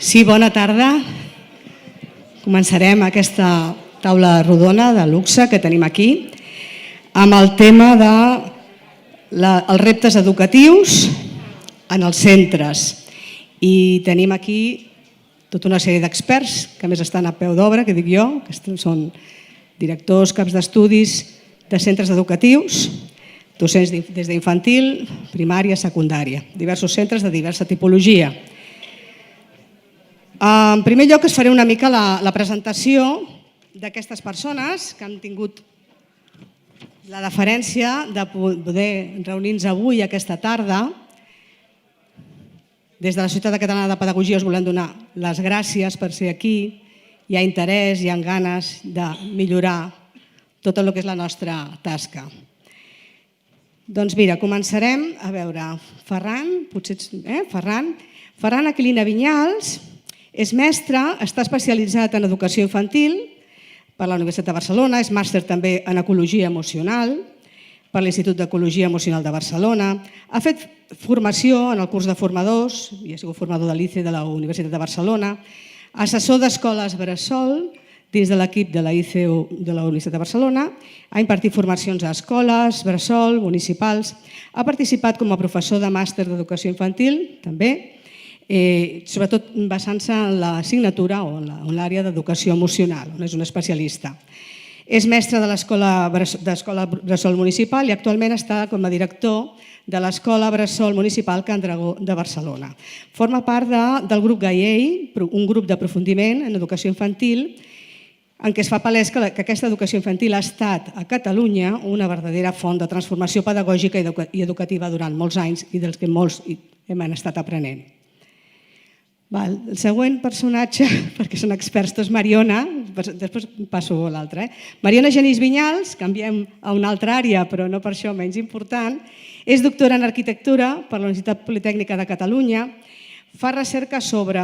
Sí, bona tarda. Començarem aquesta taula rodona de luxe que tenim aquí amb el tema dels reptes educatius en els centres. I tenim aquí tota una sèrie d'experts que més estan a peu d'obra, que dic jo, que són directors, caps d'estudis de centres educatius, docents des d'infantil, primària, secundària, diversos centres de diversa tipologia. En primer lloc, us faré una mica la presentació d'aquestes persones que han tingut la deferència de poder reunir-nos avui, aquesta tarda. Des de la Societat Catalana de Pedagogia us volem donar les gràcies per ser aquí. Hi ha interès, hi ha ganes de millorar tot el que és la nostra tasca. Doncs mira, començarem. A veure, Ferran Aquilina Vinyals és mestre, està especialitzat en educació infantil per la Universitat de Barcelona, és màster també en ecologia emocional per l'Institut d'Ecologia Emocional de Barcelona. Ha fet formació en el curs de formadors, i ha sigut formador de l'ICE de la Universitat de Barcelona, assessor d'escoles bressol dins de l'equip de la ICE de la Universitat de Barcelona, ha impartit formacions a escoles bressol, municipals, ha participat com a professor de màster d'educació infantil, també, sobretot basant-se en l'assignatura o en l'àrea d'educació emocional, on és un especialista. És mestre de l'Escola Bressol Municipal i actualment està com a director de l'Escola Bressol Municipal Can Dragó de Barcelona. Forma part del grup GAIEI, un grup d'aprofundiment en educació infantil, en què es fa palès que aquesta educació infantil ha estat a Catalunya una verdadera font de transformació pedagògica i educativa durant molts anys i dels que molts hem estat aprenent. El següent personatge, perquè són experts, és Mariona, després passo a l'altre. Mariona Genís Vinyals, canviem a una altra àrea, però no per això menys important, és doctora en arquitectura per la Universitat Politècnica de Catalunya, fa recerca sobre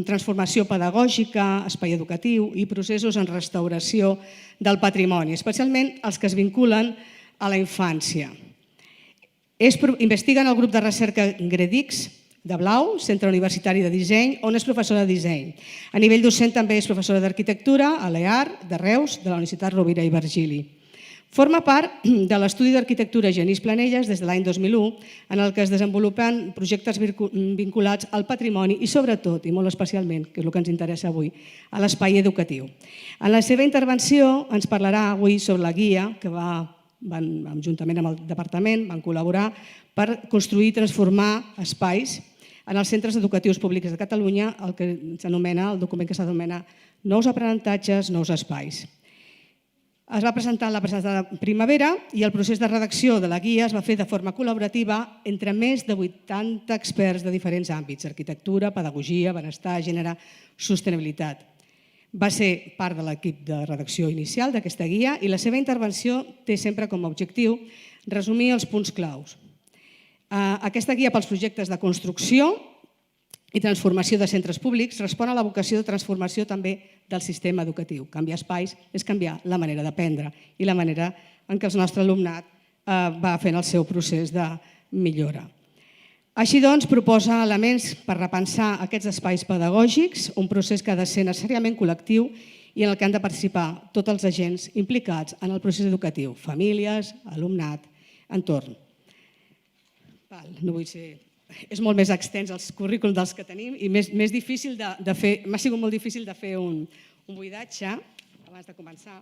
transformació pedagògica, espai educatiu i processos en restauració del patrimoni, especialment els que es vinculen a la infància. Investiga en el grup de recerca GREDIX, de Blau, Centre Universitari de Disseny, on és professora de disseny. A nivell docent també és professora d'arquitectura a l'EAR de Reus, de la Universitat Rovira i Virgili. Forma part de l'estudi d'arquitectura Genís Planelles des de l'any 2001, en el que es desenvolupen projectes vinculats al patrimoni i sobretot, i molt especialment, que és el que ens interessa avui, a l'espai educatiu. En la seva intervenció ens parlarà avui sobre la guia que juntament amb el departament van col·laborar per construir i transformar espais en els centres educatius públics de Catalunya, el document que s'anomena Nous aprenentatges, nous espais. Es va presentar la presentada primavera i el procés de redacció de la guia es va fer de forma col·laborativa entre més de 80 experts de diferents àmbits: arquitectura, pedagogia, benestar, gènere, sostenibilitat. Va ser part de l'equip de redacció inicial d'aquesta guia i la seva intervenció té sempre com a objectiu resumir els punts claus. Aquesta guia pels projectes de construcció i transformació de centres públics respon a la vocació de transformació també del sistema educatiu. Canviar espais és canviar la manera d'aprendre i la manera en què el nostre alumnat va fent el seu procés de millora. Així doncs, proposa elements per repensar aquests espais pedagògics, un procés que ha de ser necessàriament col·lectiu i en el que han de participar tots els agents implicats en el procés educatiu: famílies, alumnat, entorn. No vull ser... És molt més extens els currículums dels que tenim i més difícil de fer... M'ha sigut molt difícil de fer un buidatge abans de començar.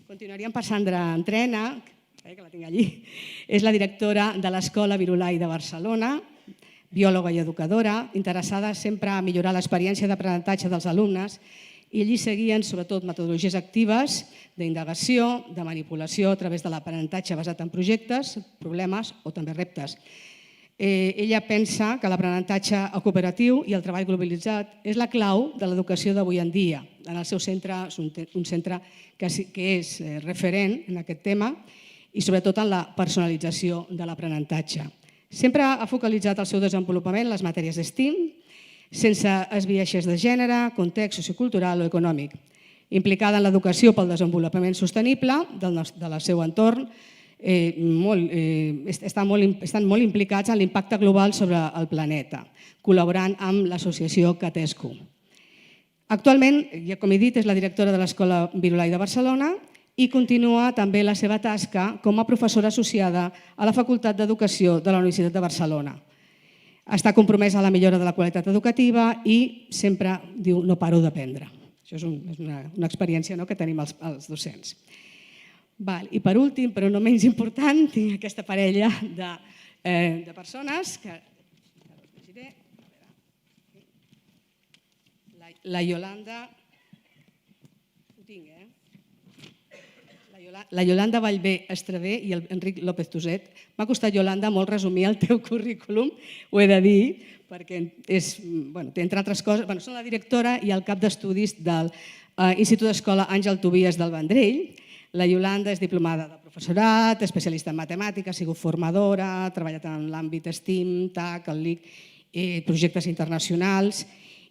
Continuaríem per Sandra Entrena, que la tinc allí. És la directora de l'Escola Virolai de Barcelona, biòloga i educadora, interessada sempre a millorar l'experiència d'aprenentatge dels alumnes i allí seguien sobretot metodologies actives d'indagació, de manipulació a través de l'aprenentatge basat en projectes, problemes o també reptes. Ella pensa que l'aprenentatge cooperatiu i el treball globalitzat és la clau de l'educació d'avui en dia. En el seu centre és un centre que és referent en aquest tema i sobretot en la personalització de l'aprenentatge. Sempre ha focalitzat el seu desenvolupament en les matèries STEAM, sense esbiaixes de gènere, context sociocultural o econòmic. Implicada en l'educació pel desenvolupament sostenible del seu entorn, estan molt implicats en l'impacte global sobre el planeta, col·laborant amb l'associació Catescu. Actualment, ja com he dit, és la directora de l'Escola Virolai de Barcelona i continua també la seva tasca com a professora associada a la Facultat d'Educació de la Universitat de Barcelona. Està compromesa a la millora de la qualitat educativa i sempre diu no paro d'aprendre. Això és una experiència que tenim els docents. I per últim, però no menys important, tinc aquesta parella de persones que la Yolanda, la Yolanda Vallvé Estrevé i l'Enric López Tuset. M'ha costat, Yolanda, molt resumir el teu currículum, ho he de dir, perquè és, entre altres coses, són la directora i el cap d'estudis de l'Institut d'Escola Àngel Tobias del Vendrell. La Yolanda és diplomada de professorat, especialista en matemàtiques, ha sigut formadora, ha treballat en l'àmbit STEAM, TAC, el LIC, projectes internacionals.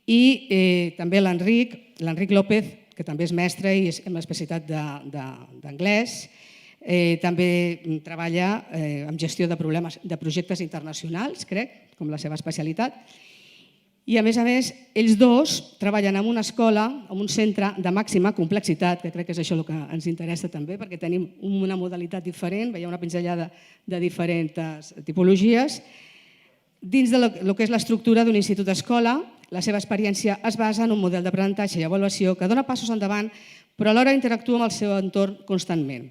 I també l'Enric López, que també és mestre i és amb l'especialitat d'anglès. També treballa en gestió de projectes internacionals, crec, com la seva especialitat. I, a més, ells dos treballen en una escola, en un centre de màxima complexitat, que crec que és això el que ens interessa també, perquè tenim una modalitat diferent, veieu una pinzellada de diferents tipologies. Dins del que és l'estructura d'un institut d'escola, la seva experiència es basa en un model d'aprenentatge i avaluació que dona passos endavant, però alhora interactua amb el seu entorn constantment.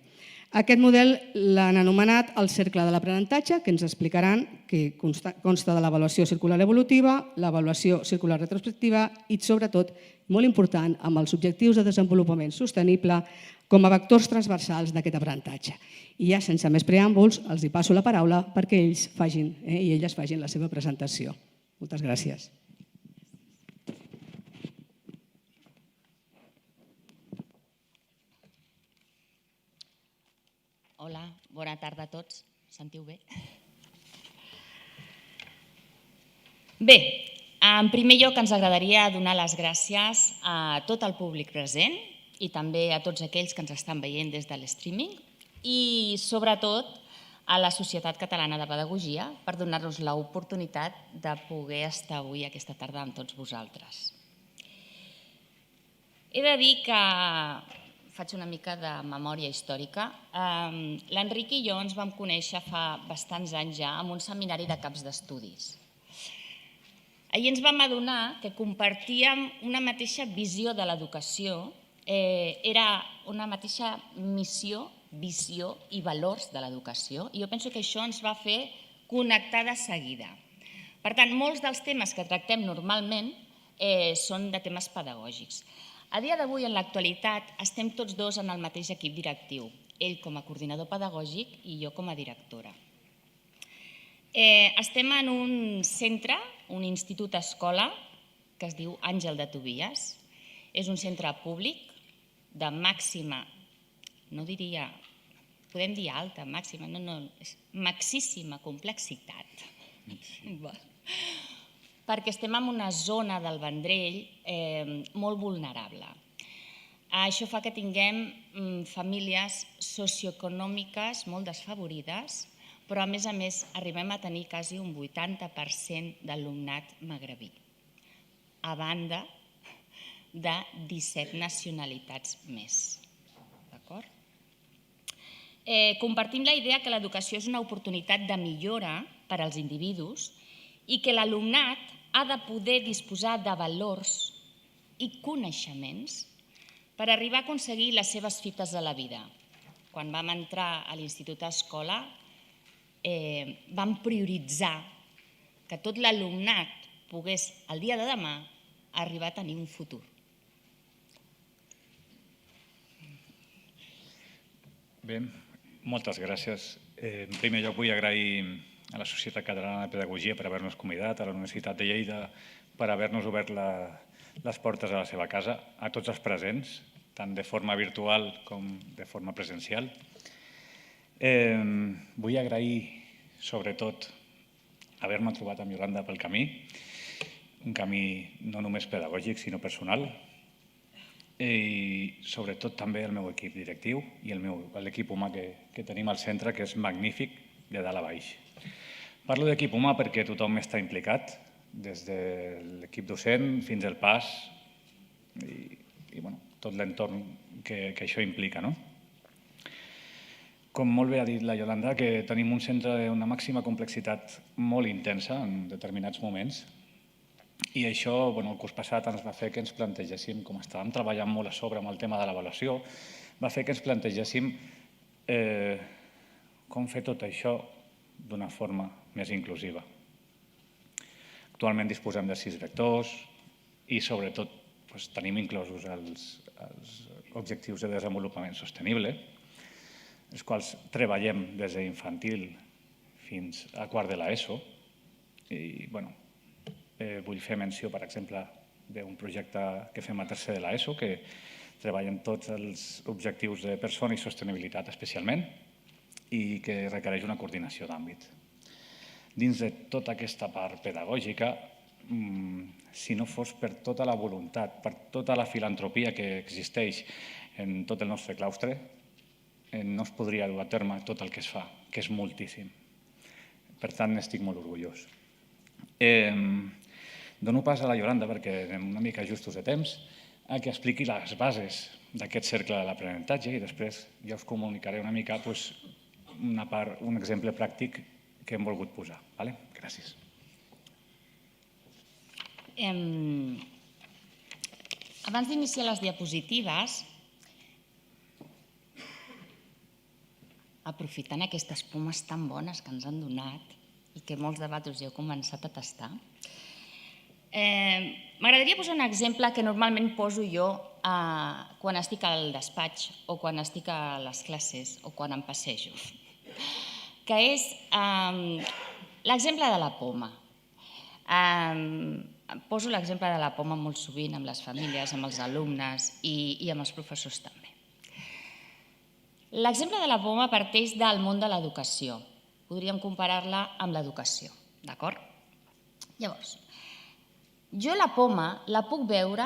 Aquest model l'han anomenat el cercle de l'aprenentatge, que ens explicaran que consta de l'avaluació circular evolutiva, l'avaluació circular retrospectiva i, sobretot, molt important, amb els objectius de desenvolupament sostenible com a vectors transversals d'aquest aprenentatge. I ja, sense més preàmbuls, els hi passo la paraula perquè ells facin i elles facin la seva presentació. Moltes gràcies. Hola, bona tarda a tots. Sentiu bé? Bé, en primer lloc ens agradaria donar les gràcies a tot el públic present i també a tots aquells que ens estan veient des de l'streaming i, sobretot, a la Societat Catalana de Pedagogia per donar-nos l'oportunitat de poder estar avui aquesta tarda amb tots vosaltres. He de dir que faig una mica de memòria històrica. L'Enric i jo ens vam conèixer fa bastants anys ja en un seminari de caps d'estudis. Allí ens vam adonar que compartíem una mateixa visió de l'educació, era una mateixa missió, visió i valors de l'educació, i jo penso que això ens va fer connectar de seguida. Per tant, molts dels temes que tractem normalment són de temes pedagògics. A dia d'avui, en l'actualitat, estem tots dos en el mateix equip directiu, ell com a coordinador pedagògic i jo com a directora. Estem en un centre, un institut escola, que es diu Àngel de Tobias. És un centre públic de màxima, no diria, podem dir alta, màxima, no, és maxíssima complexitat. Perquè estem en una zona del Vendrell molt vulnerable. Això fa que tinguem famílies socioeconòmiques molt desfavorides, però a més arribem a tenir quasi un 80% d'alumnat magrebí, a banda de 17 nacionalitats més. D'acord? Compartim la idea que l'educació és una oportunitat de millora per als individus i que l'alumnat ha de poder disposar de valors i coneixements per arribar a aconseguir les seves fites de la vida. Quan vam entrar a l'Institut Escola, vam prioritzar que tot l'alumnat pogués, el dia de demà, arribar a tenir un futur. Bé, moltes gràcies. En primer lloc vull agrair a la Societat Catalana de Pedagogia per haver-nos convidat, a la Universitat de Lleida per haver-nos obert les portes a la seva casa, a tots els presents, tant de forma virtual com de forma presencial. Vull agrair, sobretot, haver-me trobat amb Yolanda pel camí, un camí no només pedagògic, sinó personal, i sobretot també el meu equip directiu i l'equip humà que tenim al centre, que és magnífic de dalt a baix. Parlo d'equip humà perquè tothom està implicat, des de l'equip docent fins al pas i tot l'entorn que això implica. Com molt bé ha dit la Iolanda, que tenim un centre d'una màxima complexitat molt intensa en determinats moments, i això, el curs passat ens va fer que ens plantegéssim, com estàvem treballant molt a sobre amb el tema de l'avaluació, va fer que ens plantegéssim com fer tot això d'una forma més inclusiva. Actualment disposem de 6 vectors i, sobretot, tenim inclosos els objectius de desenvolupament sostenible, els quals treballem des d'infantil fins a quart de l'ESO. I, vull fer menció, per exemple, d'un projecte que fem a tercer de l'ESO, que treballa en tots els objectius de persona i sostenibilitat especialment, i que requereix una coordinació d'àmbit. Dins de tota aquesta part pedagògica, si no fos per tota la voluntat, per tota la filantropia que existeix en tot el nostre claustre, no es podria dur a terme tot el que es fa, que és moltíssim. Per tant, n'estic molt orgullós. Dono pas a la Iolanda, perquè anem una mica justos de temps, a que expliqui les bases d'aquest cercle de l'aprenentatge i després ja us comunicaré una mica un exemple pràctic que hem volgut posar. Gràcies. Abans d'iniciar les diapositives, aprofitant aquestes pomes tan bones que ens han donat i que molts de vosaltres heu començat a tastar, m'agradaria posar un exemple que normalment poso jo quan estic al despatx o quan estic a les classes o quan em passejo, que és l'exemple de la poma. Poso l'exemple de la poma molt sovint amb les famílies, amb els alumnes i amb els professors també. L'exemple de la poma parteix del món de l'educació. Podríem comparar-la amb l'educació, d'acord? Llavors, jo la poma la puc veure,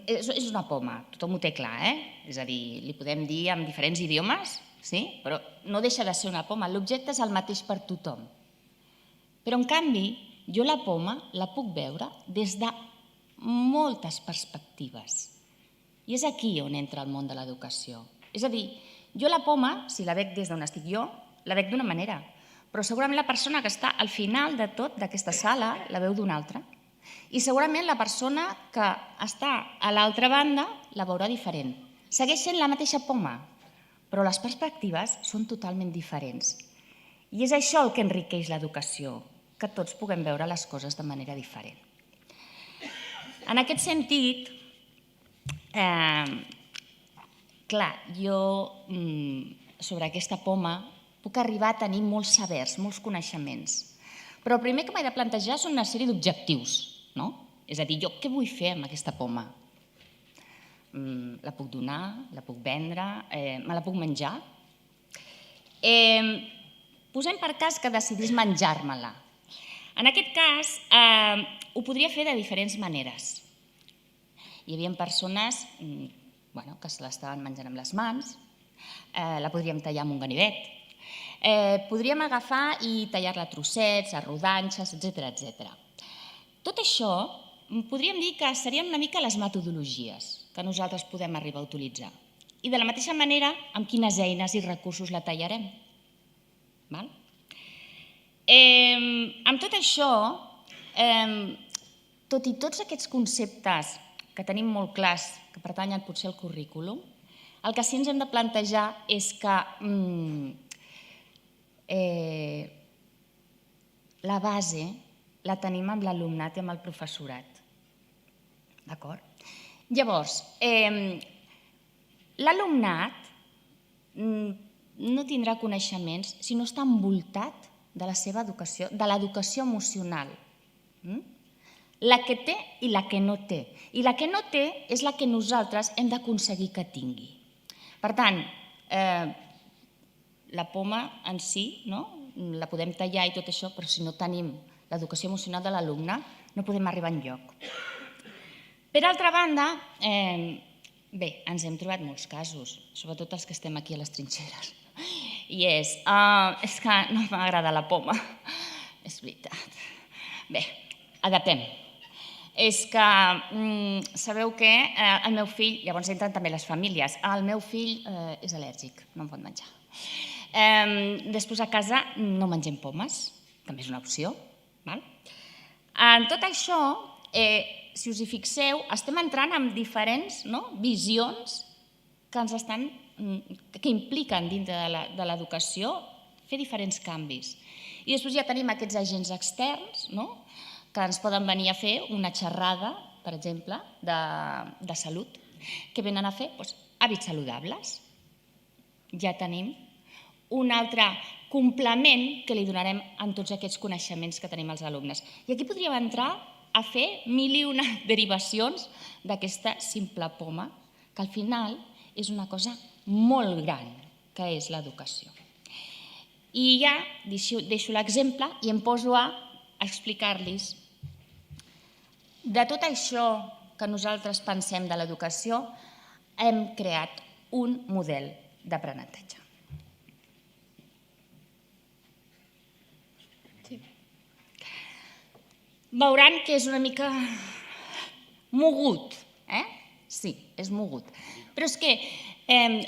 és una poma, tothom ho té clar, és a dir, li podem dir en diferents idiomes, sí? Però no deixa de ser una poma, l'objecte és el mateix per tothom. Però, en canvi, jo la poma la puc veure des de moltes perspectives. I és aquí on entra el món de l'educació. És a dir, jo la poma, si la veig des d'on estic jo, la veig d'una manera, però segurament la persona que està al final de tot d'aquesta sala la veu d'una altra. I segurament la persona que està a l'altra banda la veurà diferent. Segueix sent la mateixa poma, però les perspectives són totalment diferents. I és això el que enriqueix l'educació, que tots puguem veure les coses de manera diferent. En aquest sentit, clar, jo sobre aquesta poma puc arribar a tenir molts sabers, molts coneixements, però el primer que m'he de plantejar són una sèrie d'objectius, no? És a dir, jo què vull fer amb aquesta poma? La puc donar, la puc vendre, me la puc menjar? Posem per cas que decidís menjar-me-la. En aquest cas, ho podria fer de diferents maneres. Hi havia persones que se l'estaven menjant amb les mans, la podríem tallar amb un ganivet, podríem agafar i tallar-la a trossets, a rodanxes, etc. Tot això podríem dir que serien una mica les metodologies que nosaltres podem arribar a utilitzar. I de la mateixa manera, amb quines eines i recursos la tallarem. Amb tot això, tot i tots aquests conceptes que tenim molt clars, que pertanyen potser al currículum, el que sí ens hem de plantejar és que la base la tenim amb l'alumnat i amb el professorat. D'acord? Llavors, l'alumnat no tindrà coneixements si no està envoltat de la seva educació, de l'educació emocional. La que té i la que no té. I la que no té és la que nosaltres hem d'aconseguir que tingui. Per tant, la poma en si, la podem tallar i tot això, però si no tenim l'educació emocional de l'alumne, no podem arribar enlloc. Per altra banda, bé, ens hem trobat molts casos, sobretot els que estem aquí a les trinxeres, i és que no m'agrada la poma. És veritat. Bé, adaptem. és que sabeu que el meu fill, llavors entren també les famílies, el meu fill és al·lèrgic, no en pot menjar. Després a casa no mengem pomes, també és una opció. En tot això, si us hi fixeu, estem entrant en diferents visions que impliquen dintre de l'educació fer diferents canvis. I després ja tenim aquests agents externs que ens poden venir a fer una xerrada, per exemple, de salut, que venen a fer hàbits saludables. Ja tenim un altre complement que li donarem en tots aquests coneixements que tenim els alumnes. I aquí podríem entrar a fer 1000 i una derivacions d'aquesta simple poma, que al final és una cosa molt gran, que és l'educació. I ja deixo l'exemple i em poso a explicar-los. De tot això que nosaltres pensem de l'educació, hem creat un model d'aprenentatge. Veuran que és una mica mogut, Sí, és mogut. Però és que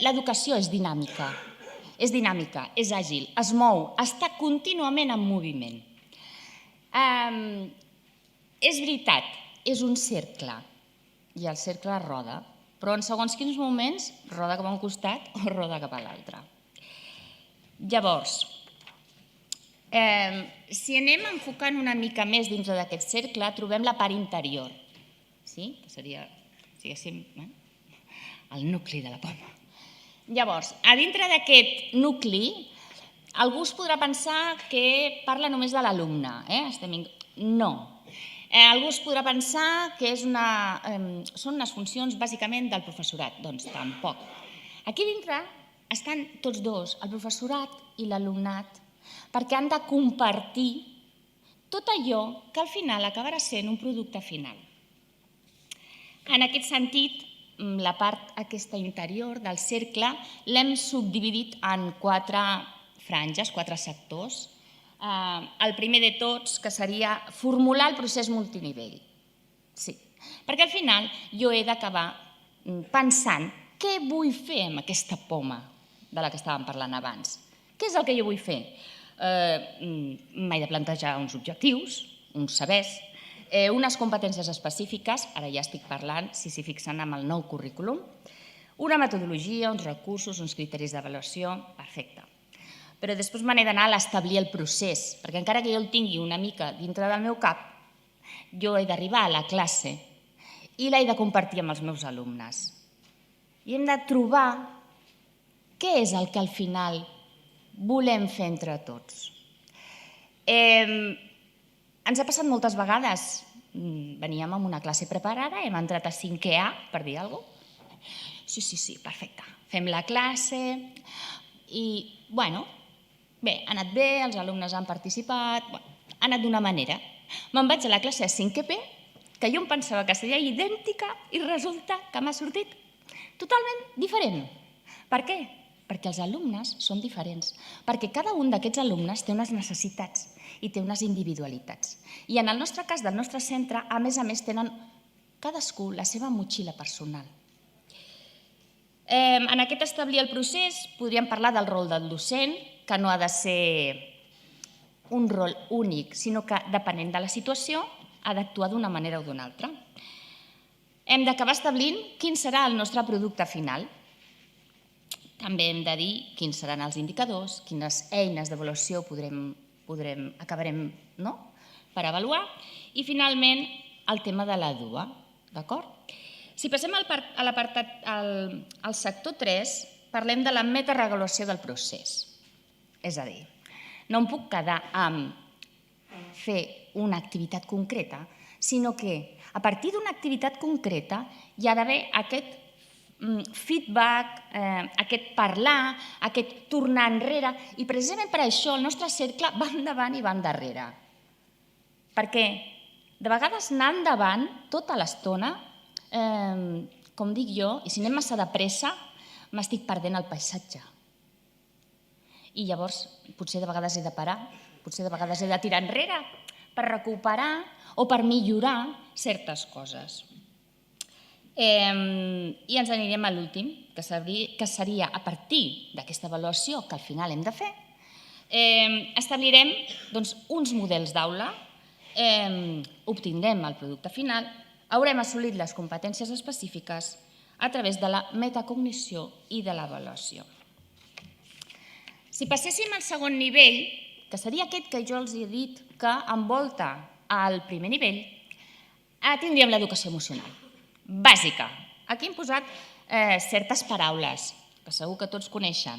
l'educació és dinàmica, és àgil, es mou, està contínuament en moviment. És veritat, és un cercle i el cercle roda, però en segons quins moments roda cap a un costat o roda cap a l'altre. Llavors, si anem enfocant una mica més dintre d'aquest cercle, trobem la part interior, que seria, diguéssim, el nucli de la poma. Llavors, a dintre d'aquest nucli, algú es podrà pensar que parla només de l'alumne. No. Algú es podrà pensar que són unes funcions bàsicament del professorat. Doncs tampoc. Aquí dintre estan tots dos, el professorat i l'alumnat, perquè han de compartir tot allò que al final acabarà sent un producte final. En aquest sentit, la part aquesta interior del cercle l'hem subdividit en 4 franges, 4 sectors. El primer de tots, que seria formular el procés multinivell. Sí, perquè al final jo he d'acabar pensant què vull fer amb aquesta poma de la que estàvem parlant abans. Què és el que jo vull fer? M'he de plantejar uns objectius, uns sabers, unes competències específiques, ara ja estic parlant, si s'hi fixen, amb el nou currículum, una metodologia, uns recursos, uns criteris d'avaluació, perfecte. Però després me n'he d'anar a establir el procés, perquè encara que jo el tingui una mica dintre del meu cap, jo he d'arribar a la classe i l'he de compartir amb els meus alumnes. I hem de trobar què és el que al final volem fer entre tots. Ens ha passat moltes vegades. Veníem amb una classe preparada, hem entrat a 5è A, per dir alguna cosa. Sí, perfecte. Fem la classe i, bé, ha anat bé, els alumnes han participat, ha anat d'una manera. Me'n vaig a la classe de 5è B, que jo em pensava que seria idèntica i resulta que m'ha sortit totalment diferent. Per què? Perquè els alumnes són diferents, perquè cada un d'aquests alumnes té unes necessitats i té unes individualitats. I en el nostre cas del nostre centre, a més, tenen cadascú la seva motxilla personal. En aquest establir el procés podríem parlar del rol del docent, que no ha de ser un rol únic, sinó que, depenent de la situació, ha d'actuar d'una manera o d'una altra. Hem d'acabar establint quin serà el nostre producte final. També hem de dir quins seran els indicadors, quines eines d'avaluació acabarem per avaluar i, finalment, el tema de la DUA. Si passem al sector 3, parlem de la metaregulació del procés. És a dir, no em puc quedar amb fer una activitat concreta, sinó que a partir d'una activitat concreta hi ha d'haver aquest feedback, aquest parlar, aquest tornar enrere, i precisament per això el nostre cercle va endavant i va endarrere. Perquè de vegades anar endavant tota l'estona, com dic jo, i si anem massa de pressa, m'estic perdent el paisatge. I llavors potser de vegades he de parar, potser de vegades he de tirar enrere, per recuperar o per millorar certes coses. I ens anirem a l'últim, que seria a partir d'aquesta avaluació que al final hem de fer, establirem uns models d'aula, obtindrem el producte final, haurem assolit les competències específiques a través de la metacognició i de l'avaluació. Si passéssim al segon nivell, que seria aquest que jo els he dit que envolta el primer nivell, tindríem l'educació emocional, bàsica. Aquí hem posat certes paraules que segur que tots coneixen.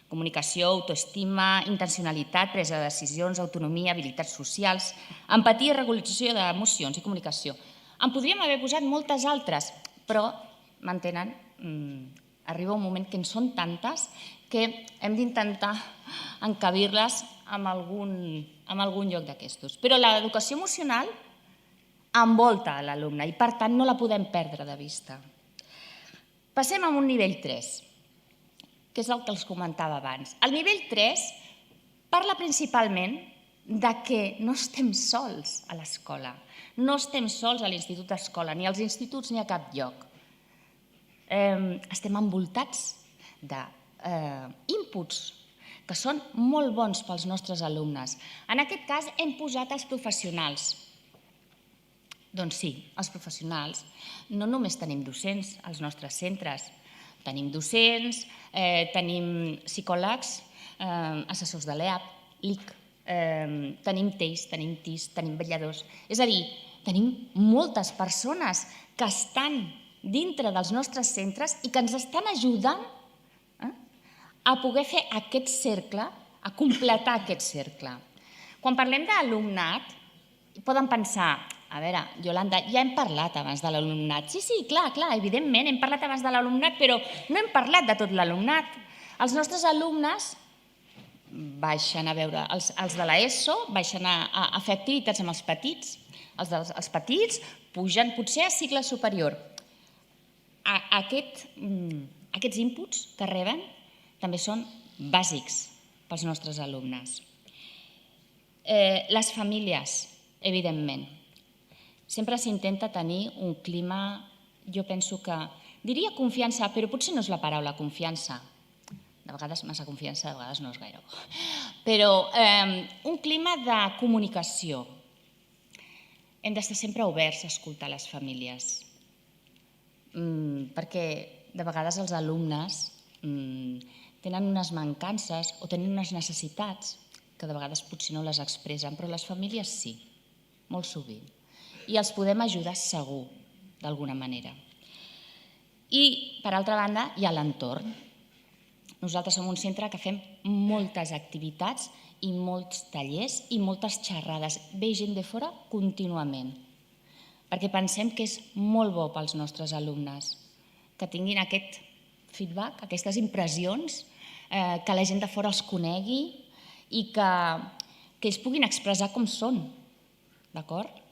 Comunicació, autoestima, intencionalitat, presa de decisions, autonomia, habilitats socials, empatia, regulació d'emocions i comunicació. En podríem haver posat moltes altres, però, m'entenen, arriba un moment que en són tantes que hem d'intentar encabir-les en algun lloc d'aquestos. Però l'educació emocional envolta l'alumne i, per tant, no la podem perdre de vista. Passem a un nivell 3, que és el que els comentava abans. El nivell 3 parla principalment de que no estem sols a l'escola, no estem sols a l'institut d'escola, ni als instituts ni a cap lloc. Estem envoltats d'inputs que són molt bons pels nostres alumnes. En aquest cas hem posat els professionals. Doncs sí, els professionals. No només tenim docents als nostres centres, tenim docents, tenim psicòlegs, assessors de l'EAP, LIC, tenim TEIs, tenim TIs, tenim vetlladors. És a dir, tenim moltes persones que estan dintre dels nostres centres i que ens estan ajudant a poder fer aquest cercle, a completar aquest cercle. Quan parlem d'alumnat, poden pensar, a veure, Iolanda, ja hem parlat abans de l'alumnat. Sí, clar, evidentment, hem parlat abans de l'alumnat, però no hem parlat de tot l'alumnat. Els nostres alumnes baixen a veure, els de l'ESO baixen a fer activitats amb els petits. Els petits pugen potser a cicle superior. Aquests inputs que reben també són bàsics pels nostres alumnes. Les famílies, evidentment. Sempre s'intenta tenir un clima, jo penso que, diria confiança, però potser no és la paraula confiança. De vegades massa confiança, de vegades no és gaire bo. Però un clima de comunicació. Hem d'estar sempre oberts a escoltar les famílies. Perquè de vegades els alumnes tenen unes mancances o tenen unes necessitats que de vegades potser no les expressen, però les famílies sí, molt sovint. I els podem ajudar segur, d'alguna manera. I, per altra banda, hi ha l'entorn. Nosaltres som un centre que fem moltes activitats i molts tallers i moltes xerrades. Ve gent de fora contínuament, perquè pensem que és molt bo pels nostres alumnes que tinguin aquest feedback, aquestes impressions, que la gent de fora els conegui i que ells puguin expressar com són, d'acord?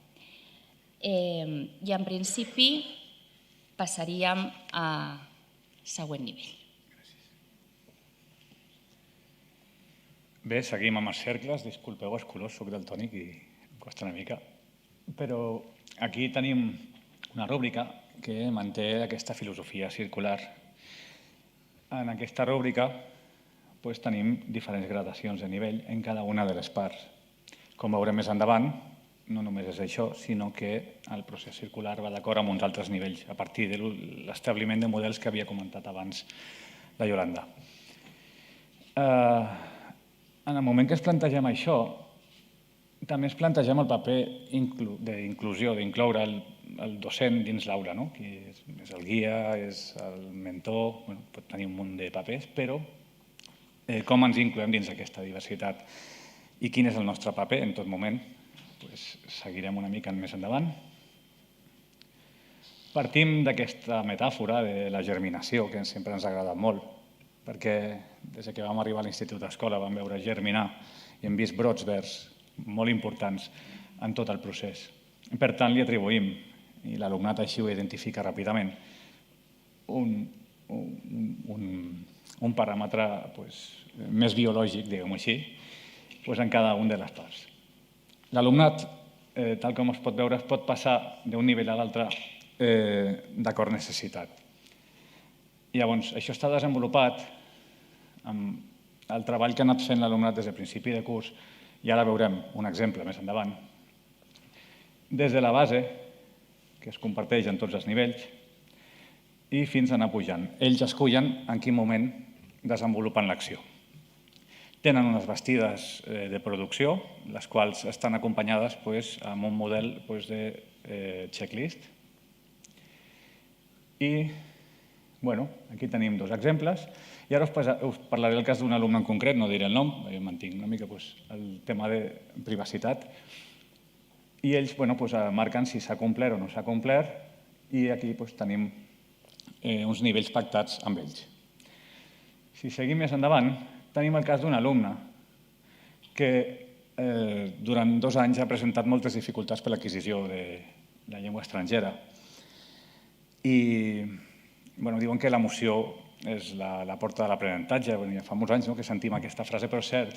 I en principi passaríem a següent nivell. Bé, seguim amb els cercles. Disculpeu els colors, soc daltònic i em costa una mica. Però aquí tenim una rúbrica que manté aquesta filosofia circular. En aquesta rúbrica tenim diferents gradacions de nivell en cada una de les parts. Com veurem més endavant, no només és això, sinó que el procés circular va d'acord amb uns altres nivells, a partir de l'establiment de models que havia comentat abans la Iolanda. En el moment que ens plantegem això, també ens plantegem el paper d'inclusió, d'incloure el docent dins l'aula, que és el guia, és el mentor, pot tenir un munt de papers, però com ens incloem dins d'aquesta diversitat i quin és el nostre paper en tot moment, seguirem una mica més endavant. Partim d'aquesta metàfora de la germinació, que sempre ens ha agradat molt, perquè des que vam arribar a l'Institut d'Escola vam veure germinar i hem vist brots verds molt importants en tot el procés. Per tant, li atribuïm, i l'alumnat així ho identifica ràpidament, un paràmetre més biològic, diguem-ho així, en cada una de les parts. L'alumnat tal com es pot veure, es pot passar d'un nivell a l'altre d'acord necessitat. Llavors, això està desenvolupat amb el treball que ha anat fent l'alumnat des del principi de curs, i ara veurem un exemple més endavant. Des de la base, que es comparteix en tots els nivells, i fins a anar pujant. Ells escullen en quin moment desenvolupen l'acció. Tenen unes bastides de producció, les quals estan acompanyades amb un model de checklist. I aquí tenim dos exemples. I ara us parlaré del cas d'un alumne en concret, no diré el nom, mantinc una mica el tema de privacitat. I ells marquen si s'ha complert o no s'ha complert, i aquí tenim uns nivells pactats amb ells. Si seguim més endavant, tenim el cas d'un alumne que durant 2 anys ha presentat moltes dificultats per l'adquisició de la llengua estrangera. I diuen que l'emoció és la porta de l'aprenentatge. Ja fa molts anys que sentim aquesta frase, però és cert.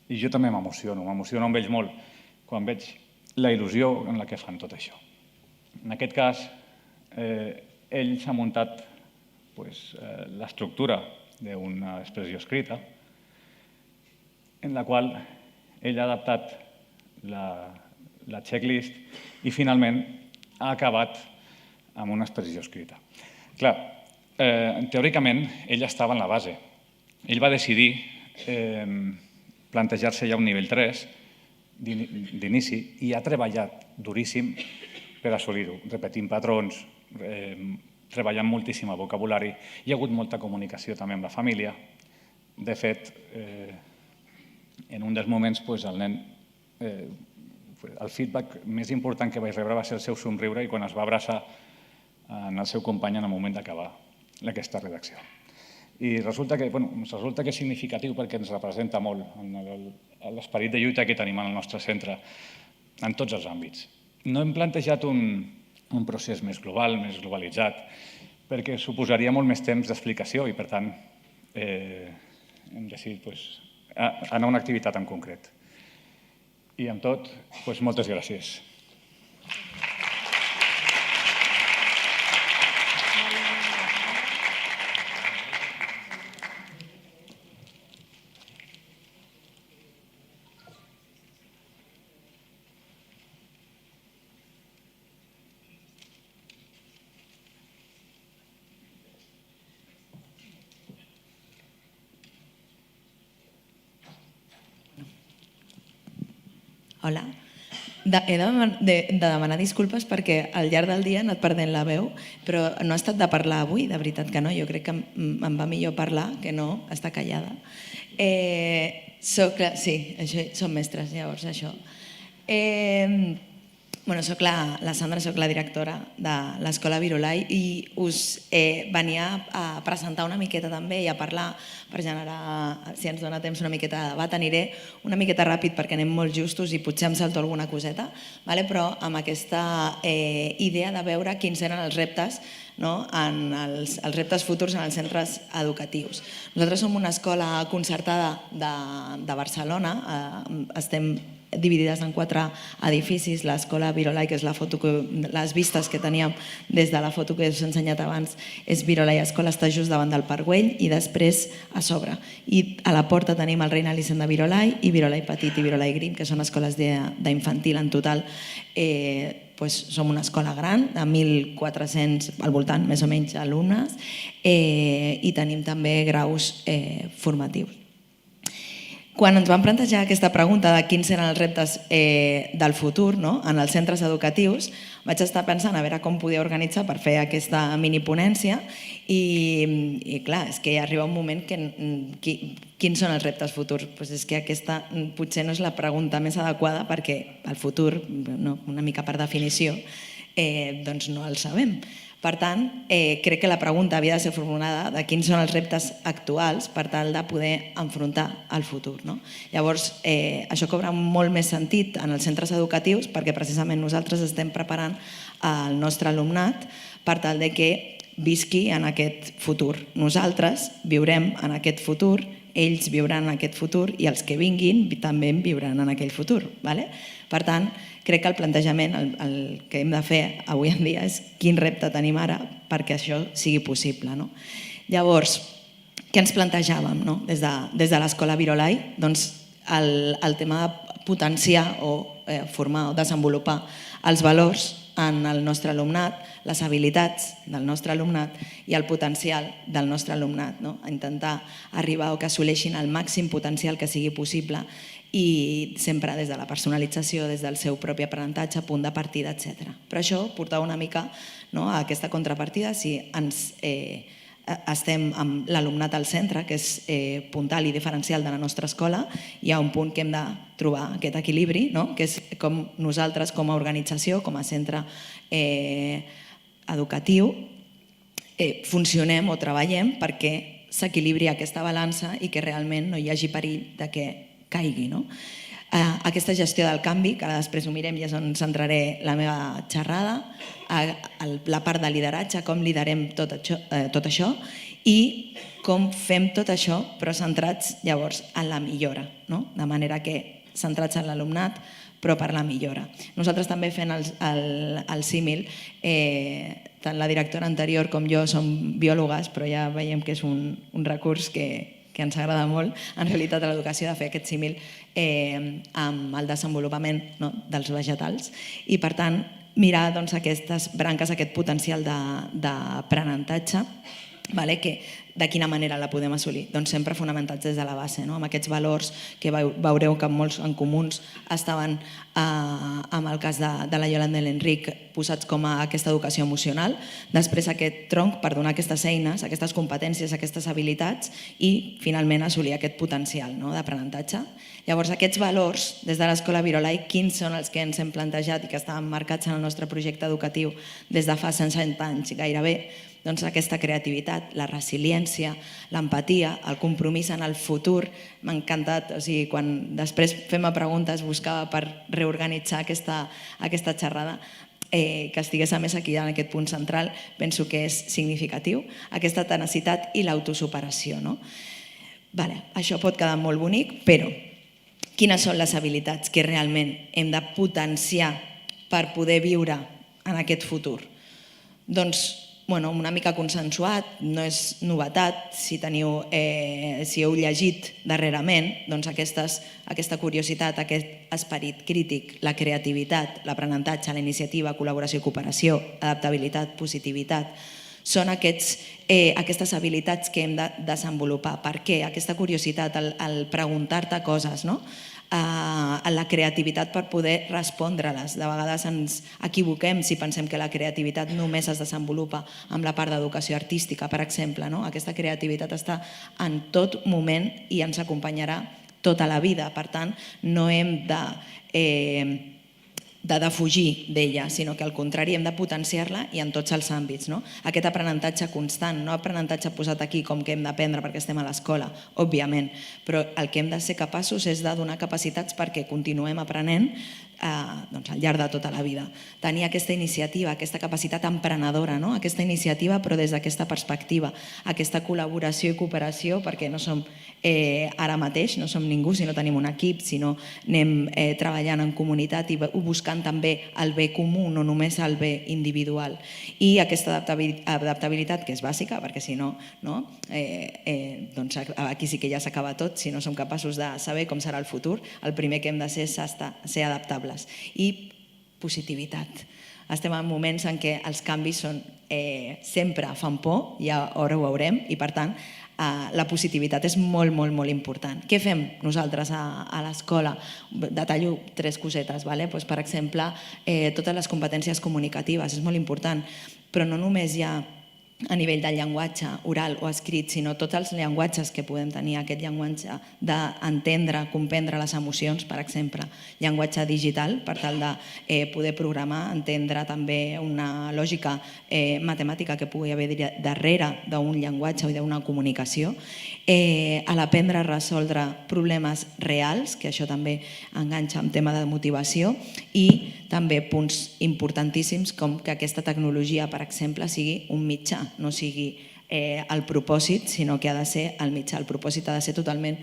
I jo també m'emociono amb ells molt quan veig la il·lusió en la que fan tot això. En aquest cas, ell s'ha muntat l'estructura d'una expressió escrita en la qual ell ha adaptat la checklist i finalment ha acabat amb una expressió escrita. Clar, teòricament ell estava en la base. Ell va decidir plantejar-se ja un nivell 3 d'inici i ha treballat duríssim per assolir-ho, repetint patrons, treballant moltíssim el vocabulari. Hi ha hagut molta comunicació també amb la família. De fet, en un dels moments el nen, el feedback més important que vaig rebre va ser el seu somriure i quan es va abraçar en el seu company en el moment d'acabar aquesta redacció. I resulta que és significatiu perquè ens representa molt l'esperit de lluita que tenim en el nostre centre en tots els àmbits. No hem plantejat un procés més global, més globalitzat, perquè suposaria molt més temps d'explicació i, per tant, hem decidit anar a una activitat en concret. I amb tot, moltes gràcies. Hola. He de demanar disculpes perquè al llarg del dia he anat perdent la veu, però no ha estat de parlar avui, de veritat que no. Jo crec que em va millor parlar que no estar callada. Sí, som mestres, llavors, això. Soc la Sandra, soc la directora de l'Escola Virolai i us venia a presentar una miqueta també i a parlar per generar, si ens dona temps, una miqueta de debat. Aniré una miqueta ràpid perquè anem molt justos i potser em salto alguna coseta, però amb aquesta idea de veure quins eren els reptes, els reptes futurs en els centres educatius. Nosaltres som una escola concertada de Barcelona, estem dividides en 4 edificis. L'escola Virolai, que és les vistes que teníem des de la foto que us he ensenyat abans, és Virolai Escola, està just davant del Parc Güell i després a sobre. I a la porta tenim el Reina Elisenda de Virolai i Virolai Petit i Virolai Grimm, que són escoles d'infantil. En total som una escola gran, de 1.400 al voltant, més o menys, alumnes, i tenim també graus formatius. Quan ens vam plantejar aquesta pregunta de quins eren els reptes del futur en els centres educatius, vaig estar pensant a veure com podia organitzar per fer aquesta miniponència i clar, és que arriba un moment que quins són els reptes futurs? És que aquesta potser no és la pregunta més adequada perquè el futur, una mica per definició, doncs no el sabem. Per tant, crec que la pregunta havia de ser formulada de quins són els reptes actuals per tal de poder enfrontar el futur. Llavors, això cobra molt més sentit en els centres educatius perquè precisament nosaltres estem preparant el nostre alumnat per tal de que visqui en aquest futur. Nosaltres viurem en aquest futur ells viuran en aquest futur i els que vinguin també viuran en aquell futur. Per tant, crec que el plantejament, el que hem de fer avui en dia és quin repte tenim ara perquè això sigui possible. Llavors, què ens plantejàvem des de l'Escola Virolai? Doncs el tema de potenciar o formar o desenvolupar els valors en el nostre alumnat, les habilitats del nostre alumnat i el potencial del nostre alumnat. Intentar arribar o que assoleixin el màxim potencial que sigui possible i sempre des de la personalització, des del seu propi aprenentatge, punt de partida, etc. Però això portava una mica a aquesta contrapartida si ens estem amb l'alumnat al centre, que és puntal i diferencial de la nostra escola, hi ha un punt que hem de trobar aquest equilibri, que és com nosaltres com a organització, com a centre educatiu, funcionem o treballem perquè s'equilibri aquesta balança i que realment no hi hagi perill de que caigui. Aquesta gestió del canvi, que ara després ho mirem i és on centraré la meva xerrada, la part de lideratge, com liderem tot això i com fem tot això però centrats llavors en la millora, de manera que centrats en l'alumnat però per la millora. Nosaltres també fent el símil, tant la directora anterior com jo som biòlogues, però ja veiem que és un recurs que ens agrada molt, en realitat a l'educació, de fer aquest símil amb el desenvolupament dels vegetals i per tant mirar aquestes branques, aquest potencial d'aprenentatge, de quina manera la podem assolir? Doncs sempre fonamentats des de la base, amb aquests valors que veureu que molts en comuns estaven, en el cas de la Yolanda i l'Enric, posats com a aquesta educació emocional, després aquest tronc per donar aquestes eines, aquestes competències, aquestes habilitats i finalment assolir aquest potencial d'aprenentatge. Llavors aquests valors, des de l'Escola Virolai, quins són els que ens hem plantejat i que estaven marcats en el nostre projecte educatiu des de fa 160 anys gairebé? Doncs aquesta creativitat, la resiliència, l'empatia, el compromís en el futur. M'ha encantat, quan després fem preguntes buscava per reorganitzar aquesta xerrada, que estigués a més aquí en aquest punt central, penso que és significatiu, aquesta tenacitat i l'autosuperació. Això pot quedar molt bonic, però quines són les habilitats que realment hem de potenciar per poder viure en aquest futur? Doncs una mica consensuat, no és novetat, si heu llegit darrerament, doncs aquesta curiositat, aquest esperit crític, la creativitat, l'aprenentatge, la iniciativa, col·laboració i cooperació, adaptabilitat, positivitat, són aquestes habilitats que hem de desenvolupar. Per què? Aquesta curiositat, el preguntar-te coses, la creativitat per poder respondre-les. De vegades ens equivoquem si pensem que la creativitat només es desenvolupa amb la part d'educació artística, per exemple. Aquesta creativitat està en tot moment i ens acompanyarà tota la vida. Per tant, no hem de defugir d'ella, sinó que al contrari hem de potenciar-la i en tots els àmbits. Aquest aprenentatge constant, no aprenentatge posat aquí com que hem d'aprendre perquè estem a l'escola, òbviament, però el que hem de ser capaços és de donar capacitats perquè continuem aprenent al llarg de tota la vida. Tenir aquesta iniciativa, aquesta capacitat emprenedora, aquesta iniciativa però des d'aquesta perspectiva, aquesta col·laboració i cooperació, perquè no som ara mateix, no som ningú si no tenim un equip, si no anem treballant en comunitat i buscant també el bé comú, no només el bé individual. I aquesta adaptabilitat, que és bàsica, perquè si no, aquí sí que ja s'acaba tot, si no som capaços de saber com serà el futur, el primer que hem de ser és ser adaptables. I positivitat. Estem en moments en què els canvis sempre fan por, ja ara ho veurem, i per tant la positivitat és molt, molt, molt important. Què fem nosaltres a l'escola? Detallo 3 cosetes. Per exemple, totes les competències comunicatives, és molt important, però no només hi ha a nivell del llenguatge oral o escrit, sinó tots els llenguatges que podem tenir, aquest llenguatge d'entendre, comprendre les emocions, per exemple, llenguatge digital, per tal de poder programar, entendre també una lògica matemàtica que pugui haver darrere d'un llenguatge o d'una comunicació, a l'aprendre a resoldre problemes reals, que això també enganxa amb tema de motivació, i també punts importantíssims com que aquesta tecnologia, per exemple, sigui un mitjà, no sigui el propòsit, sinó que ha de ser el mitjà. El propòsit ha de ser totalment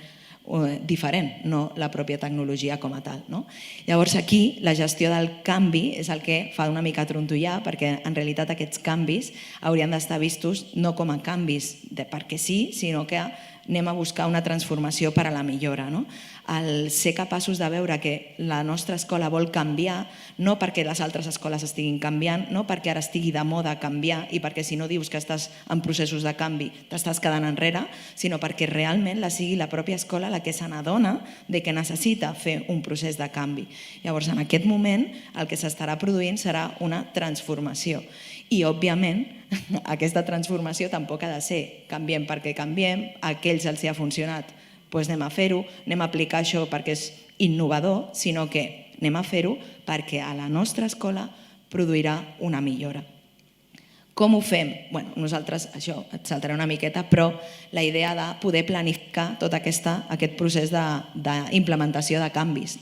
diferent, no la pròpia tecnologia com a tal. Llavors aquí la gestió del canvi és el que fa una mica trontollar, perquè en realitat aquests canvis haurien d'estar vistos no com a canvis perquè sí, sinó que anem a buscar una transformació per a la millora. El ser capaços de veure que la nostra escola vol canviar, no perquè les altres escoles estiguin canviant, no perquè ara estigui de moda canviar i perquè si no dius que estàs en processos de canvi t'estàs quedant enrere, sinó perquè realment sigui la pròpia escola la que se n'adona que necessita fer un procés de canvi. Llavors, en aquest moment, el que s'estarà produint serà una transformació. I, òbviament, aquesta transformació tampoc ha de ser canviem perquè canviem, a aquells els ha funcionat, doncs anem a fer-ho, anem a aplicar això perquè és innovador, sinó que anem a fer-ho perquè a la nostra escola produirà una millora. Com ho fem? Nosaltres, això et saltarà una miqueta, però la idea de poder planificar tot aquest procés d'implementació de canvis.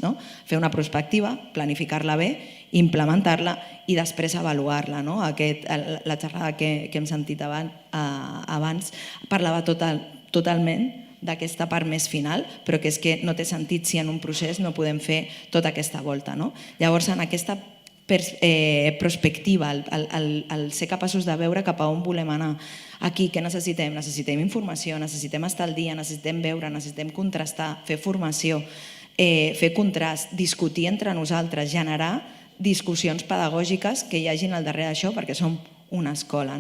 Fer una prospectiva, planificar-la bé, implementar-la i després avaluar-la. La xerrada que hem sentit abans parlava totalment d'aquesta part més final, però que és que no té sentit si en un procés no podem fer tota aquesta volta. Llavors, en aquesta perspectiva, el ser capaços de veure cap a on volem anar. Aquí, què necessitem? Necessitem informació, necessitem estar al dia, necessitem veure, necessitem contrastar, fer formació, fer contrast, discutir entre nosaltres, generar discussions pedagògiques que hi hagin al darrere d'això, perquè som una escola,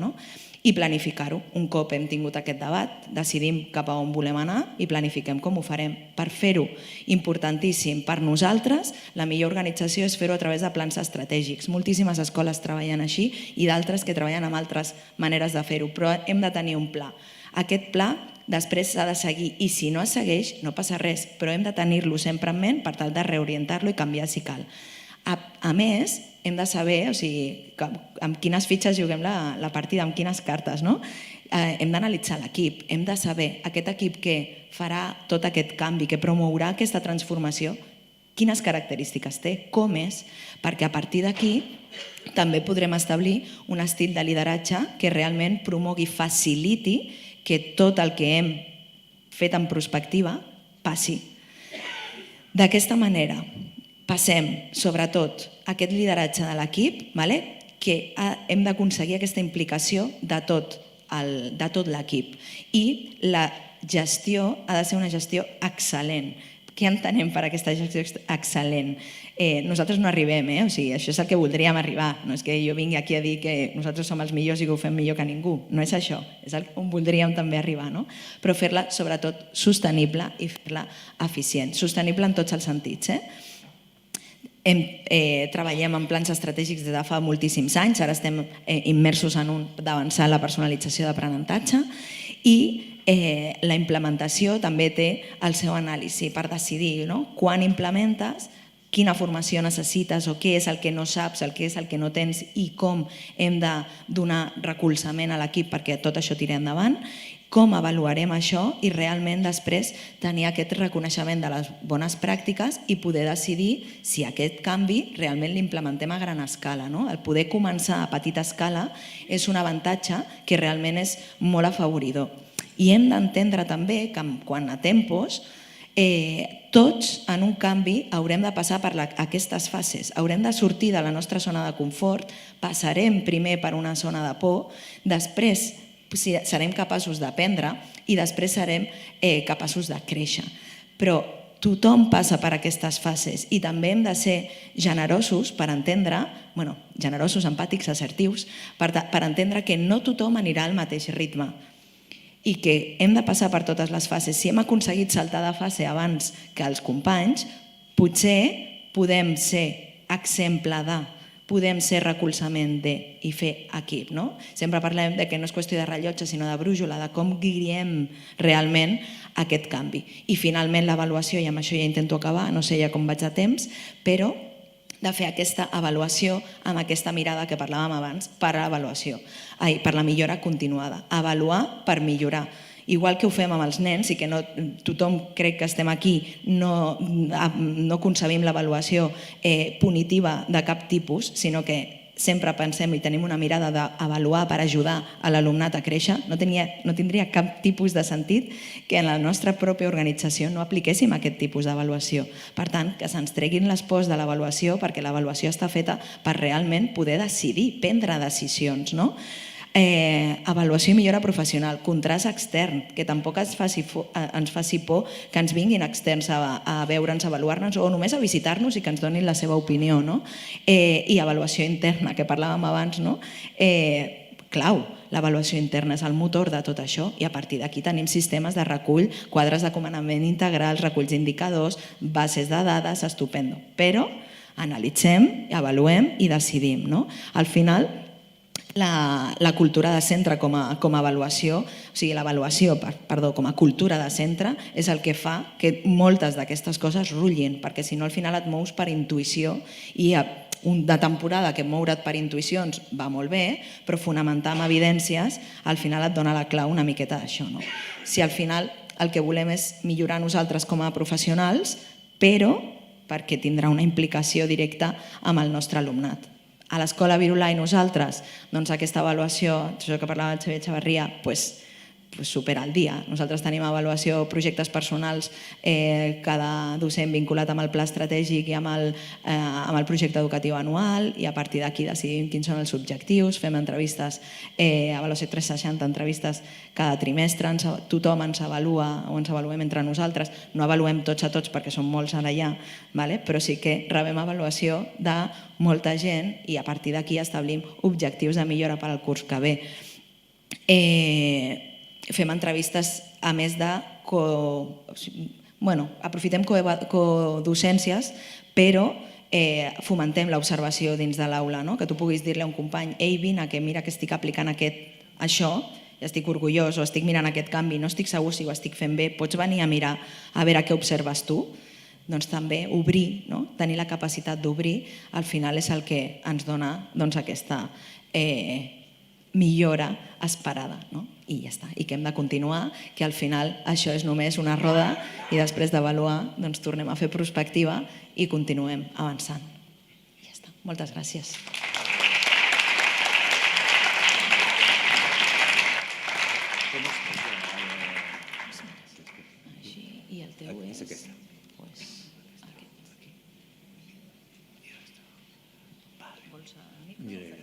i planificar-ho. Un cop hem tingut aquest debat, decidim cap a on volem anar i planifiquem com ho farem. Per fer-ho, importantíssim, per nosaltres, la millor organització és fer-ho a través de plans estratègics. Moltíssimes escoles treballen així i d'altres que treballen amb altres maneres de fer-ho, però hem de tenir un pla. Aquest pla després s'ha de seguir i si no es segueix no passa res, però hem de tenir-lo sempre en ment per tal de reorientar-lo i canviar si cal. A més, hem de saber amb quines fitxes juguem la partida, amb quines cartes. Hem d'analitzar l'equip, hem de saber aquest equip que farà tot aquest canvi, que promourà aquesta transformació, quines característiques té, com és, perquè a partir d'aquí també podrem establir un estil de lideratge que realment promogui, faciliti que tot el que hem fet en prospectiva passi. D'aquesta manera, passem, sobretot, aquest lideratge de l'equip, que hem d'aconseguir aquesta implicació de tot l'equip. I la gestió ha de ser una gestió excel·lent. Què entenem per aquesta gestió excel·lent? Nosaltres no arribem, això és el que voldríem arribar. No és que jo vingui aquí a dir que nosaltres som els millors i que ho fem millor que ningú. No és això, és on voldríem també arribar. Però fer-la, sobretot, sostenible i fer-la eficient. Sostenible en tots els sentits. Treballem en plans estratègics des de fa moltíssims anys, ara estem immersos en un d'avançar la personalització d'aprenentatge i la implementació també té el seu anàlisi per decidir quan implementes, quina formació necessites o què és el que no saps, el que és el que no tens i com hem de donar recolzament a l'equip perquè tot això tiri endavant, com avaluarem això i realment després tenir aquest reconeixement de les bones pràctiques i poder decidir si aquest canvi realment l'implementem a gran escala. El poder començar a petita escala és un avantatge que realment és molt afavoridor. I hem d'entendre també que quan a tempos tots en un canvi haurem de passar per aquestes fases. Haurem de sortir de la nostra zona de confort, passarem primer per una zona de por, després serem capaços d'aprendre i després serem capaços de créixer. Però tothom passa per aquestes fases i també hem de ser generosos per entendre, generosos, empàtics, assertius, per entendre que no tothom anirà al mateix ritme i que hem de passar per totes les fases. Si hem aconseguit saltar de fase abans que els companys, potser podem ser exemple de, podem ser recolzament de i fer equip. Sempre parlem que no és qüestió de rellotge, sinó de brújula, de com guiem realment aquest canvi. I finalment l'avaluació, i amb això ja intento acabar, no sé ja com vaig de temps, però de fer aquesta avaluació amb aquesta mirada que parlàvem abans per la millora continuada. Avaluar per millorar. Igual que ho fem amb els nens i que tothom crec que estem aquí no concebim l'avaluació punitiva de cap tipus, sinó que sempre pensem i tenim una mirada d'avaluar per ajudar a l'alumnat a créixer, no tindria cap tipus de sentit que en la nostra pròpia organització no apliquéssim aquest tipus d'avaluació. Per tant, que se'ns treguin les pors de l'avaluació, perquè l'avaluació està feta per realment poder decidir, prendre decisions, no? Avaluació i millora professional, contrast extern, que tampoc ens faci por que ens vinguin externs a veure'ns, a avaluar-nos o només a visitar-nos i que ens donin la seva opinió, no? I avaluació interna, que parlàvem abans, no? Clau, l'avaluació interna és el motor de tot això i a partir d'aquí tenim sistemes de recull, quadres de comandament integrals, reculls d'indicadors, bases de dades, estupendo. Però analitzem, avaluem i decidim, no? Al final, la cultura de centre com a avaluació, o sigui, l'avaluació, perdó, com a cultura de centre és el que fa que moltes d'aquestes coses rutllin, perquè si no al final et mous per intuïció i de temporada que moure't per intuïcions va molt bé, però fonamentar amb evidències al final et dona la clau una miqueta d'això, no? Si al final el que volem és millorar nosaltres com a professionals, però perquè tindrà una implicació directa amb el nostre alumnat. A l'Escola Virolai nosaltres, doncs aquesta avaluació, això que parlava el Xavier Xavarria, supera el dia. Nosaltres tenim avaluació, projectes personals, cada docent vinculat amb el pla estratègic i amb el projecte educatiu anual i a partir d'aquí decidim quins són els objectius, fem entrevistes, avaluació 360, entrevistes cada trimestre, tothom ens avalua o ens avaluem entre nosaltres, no avaluem tots a tots perquè són molts ara ja, però sí que rebem avaluació de molta gent i a partir d'aquí establim objectius de millora per al curs que ve. Fem entrevistes a més de... aprofitem codocències, però fomentem l'observació dins de l'aula, que tu puguis dir-li a un company «Ei, vine, que mira que estic aplicant això, i estic orgullós, o estic mirant aquest canvi, no estic segur si ho estic fent bé, pots venir a mirar a veure què observes tu?» Doncs també obrir, tenir la capacitat d'obrir, al final és el que ens dona aquesta millora esperada. I ja està, i que hem de continuar, que al final això és només una roda i després d'avaluar doncs tornem a fer prospectiva i continuem avançant. Ja està, moltes gràcies. I el teu és aquest. Vols el micro?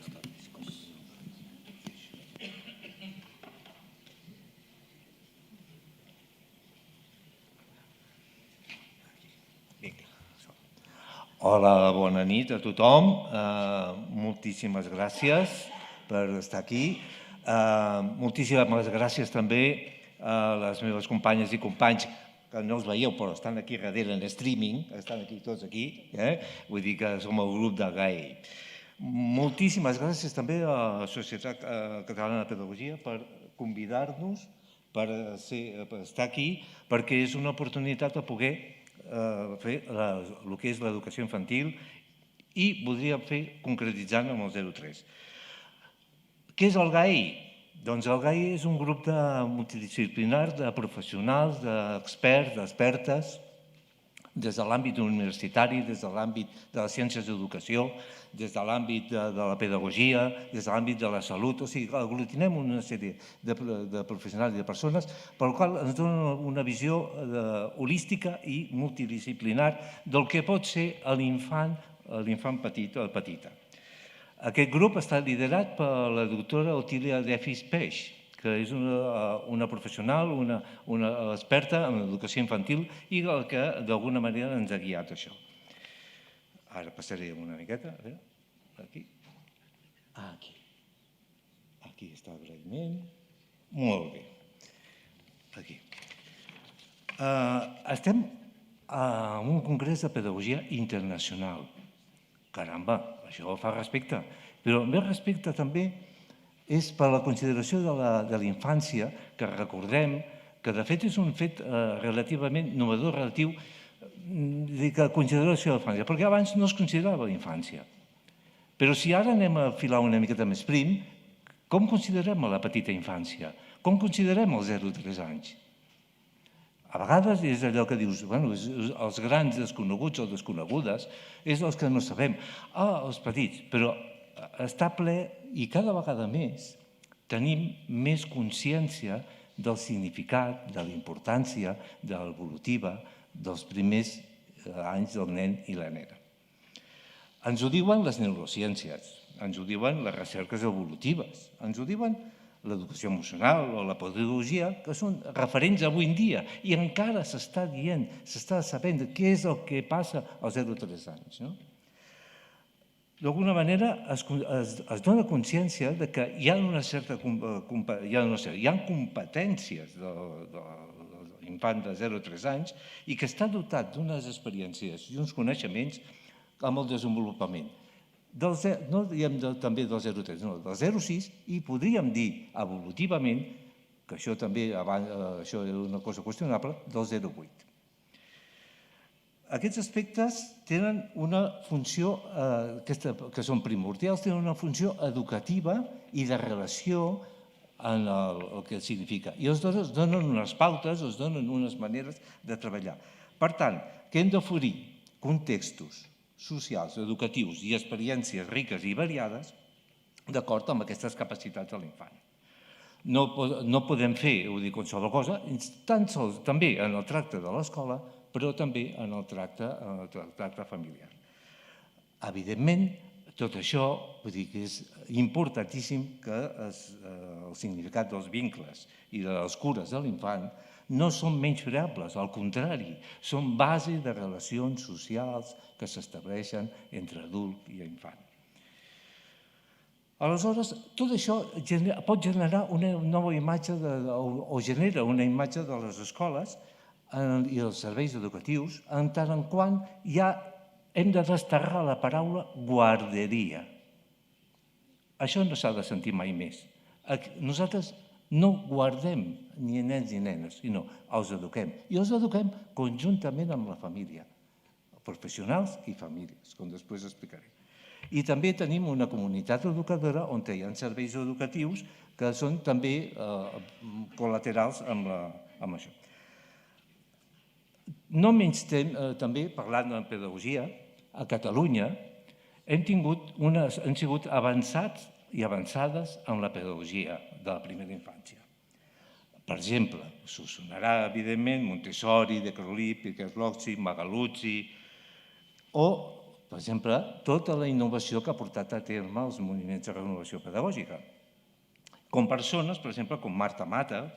Hola, bona nit a tothom. Moltíssimes gràcies per estar aquí. Moltíssimes gràcies també a les meves companyes i companys que no els veieu però estan aquí darrere en streaming, estan aquí tots aquí, vull dir que som el grup de GAE. Moltíssimes gràcies també a la Societat Catalana de Pedagogia per convidar-nos per estar aquí, perquè és una oportunitat de poder fer el que és l'educació infantil i voldríem fer concretitzant amb el 03. Què és el GAE? Doncs el GAE és un grup multidisciplinar de professionals, d'experts, d'expertes, des de l'àmbit universitari, des de l'àmbit de les ciències d'educació, des de l'àmbit de la pedagogia, des de l'àmbit de la salut. O sigui, aglutinem una sèrie de professionals i de persones per la qual ens donen una visió holística i multidisciplinar del que pot ser l'infant petit o petita. Aquest grup està liderat per la doctora Otília Defis Peix, que és una professional, una experta en educació infantil i que d'alguna manera ens ha guiat això. Ara passaré una miqueta, a veure, aquí. Aquí està l'agraïment. Molt bé. Aquí. Estem en un congrés de pedagogia internacional. Caramba, això fa respecte. Però més respecte també és per la consideració de la infància, que recordem que de fet és un fet relativament innovador, relatiu de consideració de la infància, perquè abans no es considerava la infància. Però si ara anem a filar una miqueta més prim, com considerem la petita infància? Com considerem els 0-3 anys? A vegades és allò que dius, els grans desconeguts o desconegudes, és els que no sabem. Els petits, però està ple i cada vegada més tenim més consciència del significat, de la importància, de l'evolutiva dels primers anys del nen i la nena. Ens ho diuen les neurociències, ens ho diuen les recerques evolutives, ens ho diuen l'educació emocional o la pedagogia, que són referents avui en dia, i encara s'està dient, s'està sabent què és el que passa als 0 a 3 anys. D'alguna manera es dona consciència de que hi ha competències de l'infant de 0 a 3 anys i que està dotat d'unes experiències i uns coneixements amb el desenvolupament. No diem també del 0 a 3, no, del 0 a 6 i podríem dir evolutivament, que això també això és una cosa qüestionable, del 0 a 8. Aquests aspectes tenen una funció, que són primordials, tenen una funció educativa i de relació en el que significa. I els donen unes pautes, els donen unes maneres de treballar. Per tant, que hem d'oferir contextos socials, educatius i experiències riques i variades d'acord amb aquestes capacitats de l'infant. No podem fer, ho dic, qualsevol cosa, tan sols també en el tracte de l'escola, però també en el tracte familiar. Evidentment, tot això vull dir que és importantíssim que el significat dels vincles i de les cures de l'infant no són menyspreables, al contrari, són base de relacions socials que s'estableixen entre adult i infant. Aleshores, tot això pot generar una nova imatge o genera una imatge de les escoles i els serveis educatius en tant en quant ja hem de desterrar la paraula guarderia. Això no s'ha de sentir mai més. Nosaltres no guardem ni nens ni nenes, sinó els eduquem. I els eduquem conjuntament amb la família, professionals i famílies, com després explicaré. I també tenim una comunitat educadora on hi ha serveis educatius que són també col·laterals amb això. No menys també, parlant de pedagogia, a Catalunya hem sigut avançats i avançades en la pedagogia de la primera infància. Per exemple, us sonarà, evidentment, Montessori, De Crowley, Piquet-Lozzi, Magaluzzi, o, per exemple, tota la innovació que ha portat a terme els moviments de renovació pedagògica. Com persones, per exemple, com Marta Mata,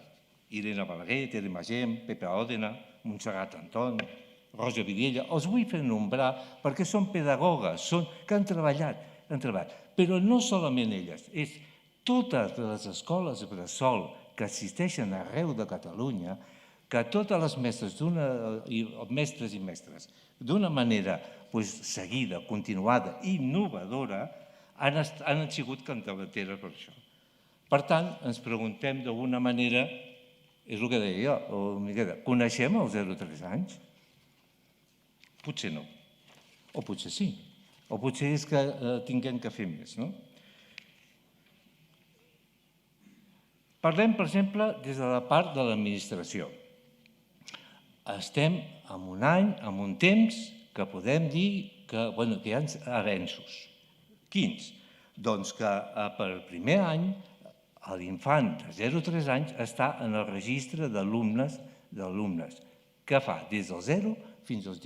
Irene Balaguer, Tere Magem, Pepe Òdena, Montserrat Anton, Rosa Vidella, els vull fer nombrar perquè són pedagogues, que han treballat, però no solament elles, és totes les escoles bressol que existeixen arreu de Catalunya, que totes les mestres i mestres, d'una manera seguida, continuada i innovadora, han sigut capdavanteres per això. Per tant, ens preguntem d'alguna manera, és el que deia jo, Miquel, coneixem els 0 a 3 anys? Potser no, o potser sí, o potser és que tinguem que fer més, no? Parlem, per exemple, des de la part de l'administració. Estem en un any, en un temps, que podem dir que hi ha avenços. Quins? Doncs que per primer any l'infant de 0 a 3 anys està en el registre d'alumnes, que fa des del 0 fins als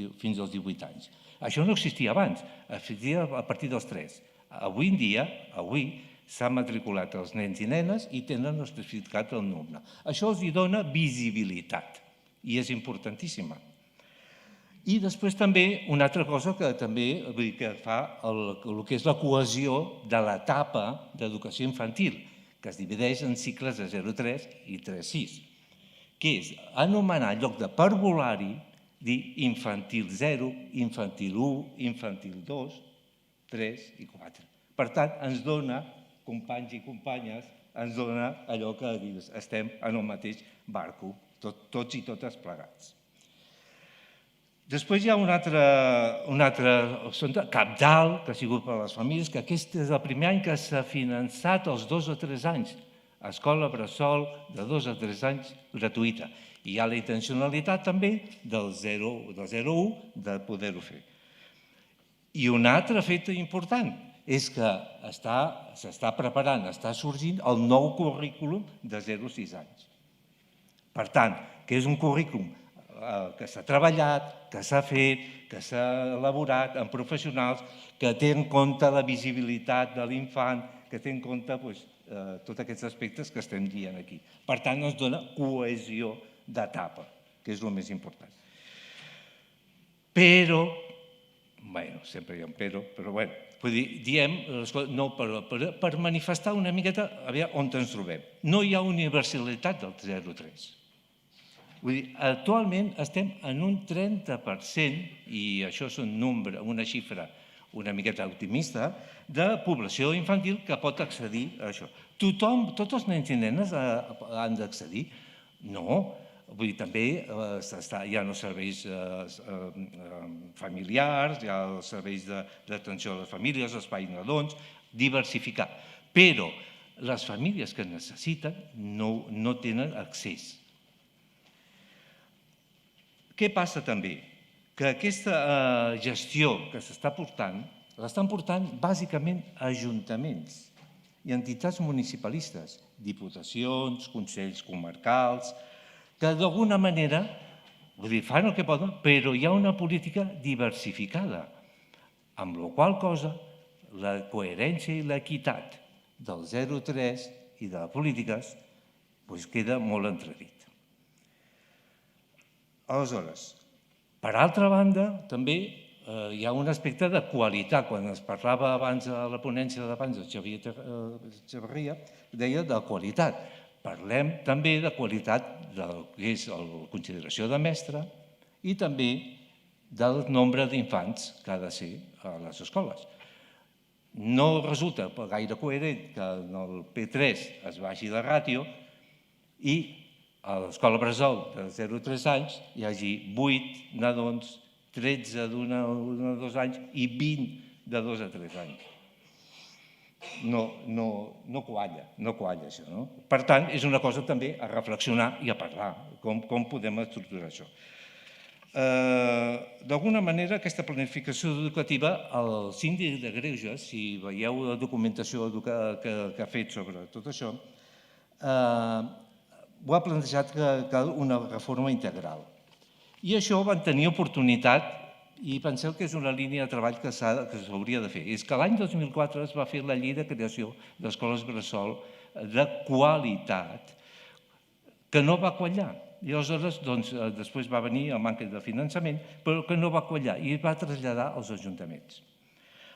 18 anys. Això no existia abans, existia a partir dels 3. Avui en dia, s'ha matriculat els nens i nenes i tenen especificat el nombre. Això els dona visibilitat i és importantíssima. I després també una altra cosa que també fa el que és la cohesió de l'etapa d'educació infantil, que es divideix en cicles de 0 a 3 i 3 a 6, que és anomenar en lloc de parvulari, dir infantil 0, infantil 1, infantil 2, 3 i 4. Per tant, ens dona, companys i companyes, ens dona allò que estem en el mateix barco, tots i totes plegats. Després hi ha un altre cabdal que ha sigut per a les famílies, que aquest és el primer any que s'ha finançat els 2 o 3 anys, escola bressol de 2 a 3 anys gratuïta. I hi ha la intencionalitat també del 0 a 1 de poder-ho fer. I un altre fet important, és que s'està preparant, està sorgint el nou currículum de 0 a 6 anys. Per tant, que és un currículum que s'ha treballat, que s'ha fet, que s'ha elaborat amb professionals, que té en compte la visibilitat de l'infant, que té en compte tots aquests aspectes que estem dient aquí. Per tant, ens dona cohesió d'etapa, que és el més important. Però, sempre hi ha un però diem les coses, no, per manifestar una miqueta on ens trobem. No hi ha universalitat del 0 a 3. Vull dir, actualment estem en un 30%, i això és una xifra una miqueta optimista, de població infantil que pot accedir a això. Tothom, tots els nens i nenes han d'accedir? No. Vull dir, també hi ha els serveis familiars, hi ha els serveis d'atenció a les famílies, espais nadons, diversificar. Però les famílies que necessiten no tenen accés. Què passa també? Que aquesta gestió que s'està portant, l'estan portant bàsicament ajuntaments i entitats municipalistes, diputacions, consells comarcals, que d'alguna manera fan el que poden, però hi ha una política diversificada, amb la qual cosa la coherència i l'equitat del 0 a 3 i de les polítiques queda molt entredit. Aleshores, per altra banda, també hi ha un aspecte de qualitat. Quan es parlava abans a la ponència d'abans de Xavier Echeverría, deia de qualitat. Parlem també de qualitat del que és la consideració de mestre i també del nombre d'infants que ha de ser a les escoles. No resulta gaire coherent que en el P3 es baixi la ràtio i a l'escola bressol de 0 a 3 anys hi hagi 8 nadons, 13 d'1 a 2 anys i 20 de 2 a 3 anys. No qualla això. Per tant, és una cosa també a reflexionar i a parlar, com podem estructurar això. D'alguna manera, aquesta planificació educativa, el síndic de Greuges, si veieu la documentació que ha fet sobre tot això, ho ha plantejat que cal una reforma integral. I això van tenir oportunitat i penseu que és una línia de treball que s'hauria de fer. És que l'any 2004 es va fer la llei de creació d'escoles bressol de qualitat que no va quallar. I aleshores, després va venir el manca de finançament, però que no va quallar i es va traslladar als ajuntaments.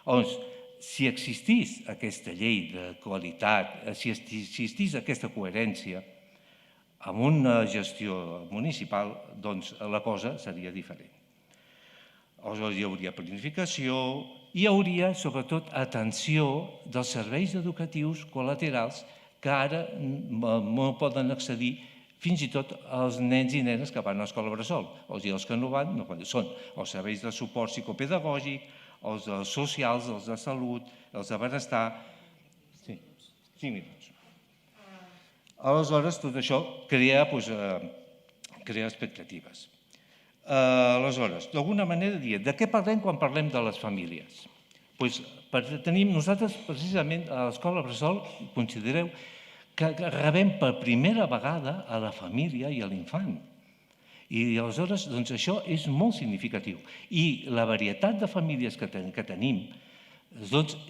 Llavors, si existís aquesta llei de qualitat, si existís aquesta coherència amb una gestió municipal, doncs la cosa seria diferent. Aleshores, hi hauria planificació, hi hauria, sobretot, atenció dels serveis educatius col·laterals que ara no poden accedir fins i tot els nens i nenes que van a l'escola bressol. O sigui, els que no van, són els serveis de suport psicopedagògic, els socials, els de salut, els de benestar. Sí, 5 minuts. Aleshores, tot això crea expectatives. Aleshores, d'alguna manera, de què parlem quan parlem de les famílies? Nosaltres, precisament, a l'escola bressol, considereu que rebem per primera vegada a la família i a l'infant. I aleshores, això és molt significatiu. I la varietat de famílies que tenim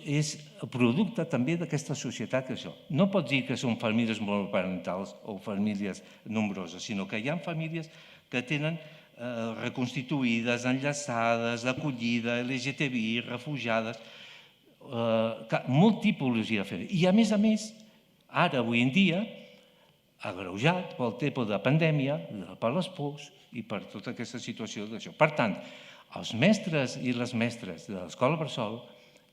és producte també d'aquesta societat. No pots dir que són famílies monoparentals o famílies nombroses, sinó que hi ha famílies que tenen reconstituïdes, enllaçades, d'acollida, LGTBI, refugiades, molt tipologia de família. I a més, ara, avui en dia, agreujat pel tipus de pandèmia, per les pors i per tota aquesta situació d'això. Per tant, els mestres i les mestres de l'escola bressol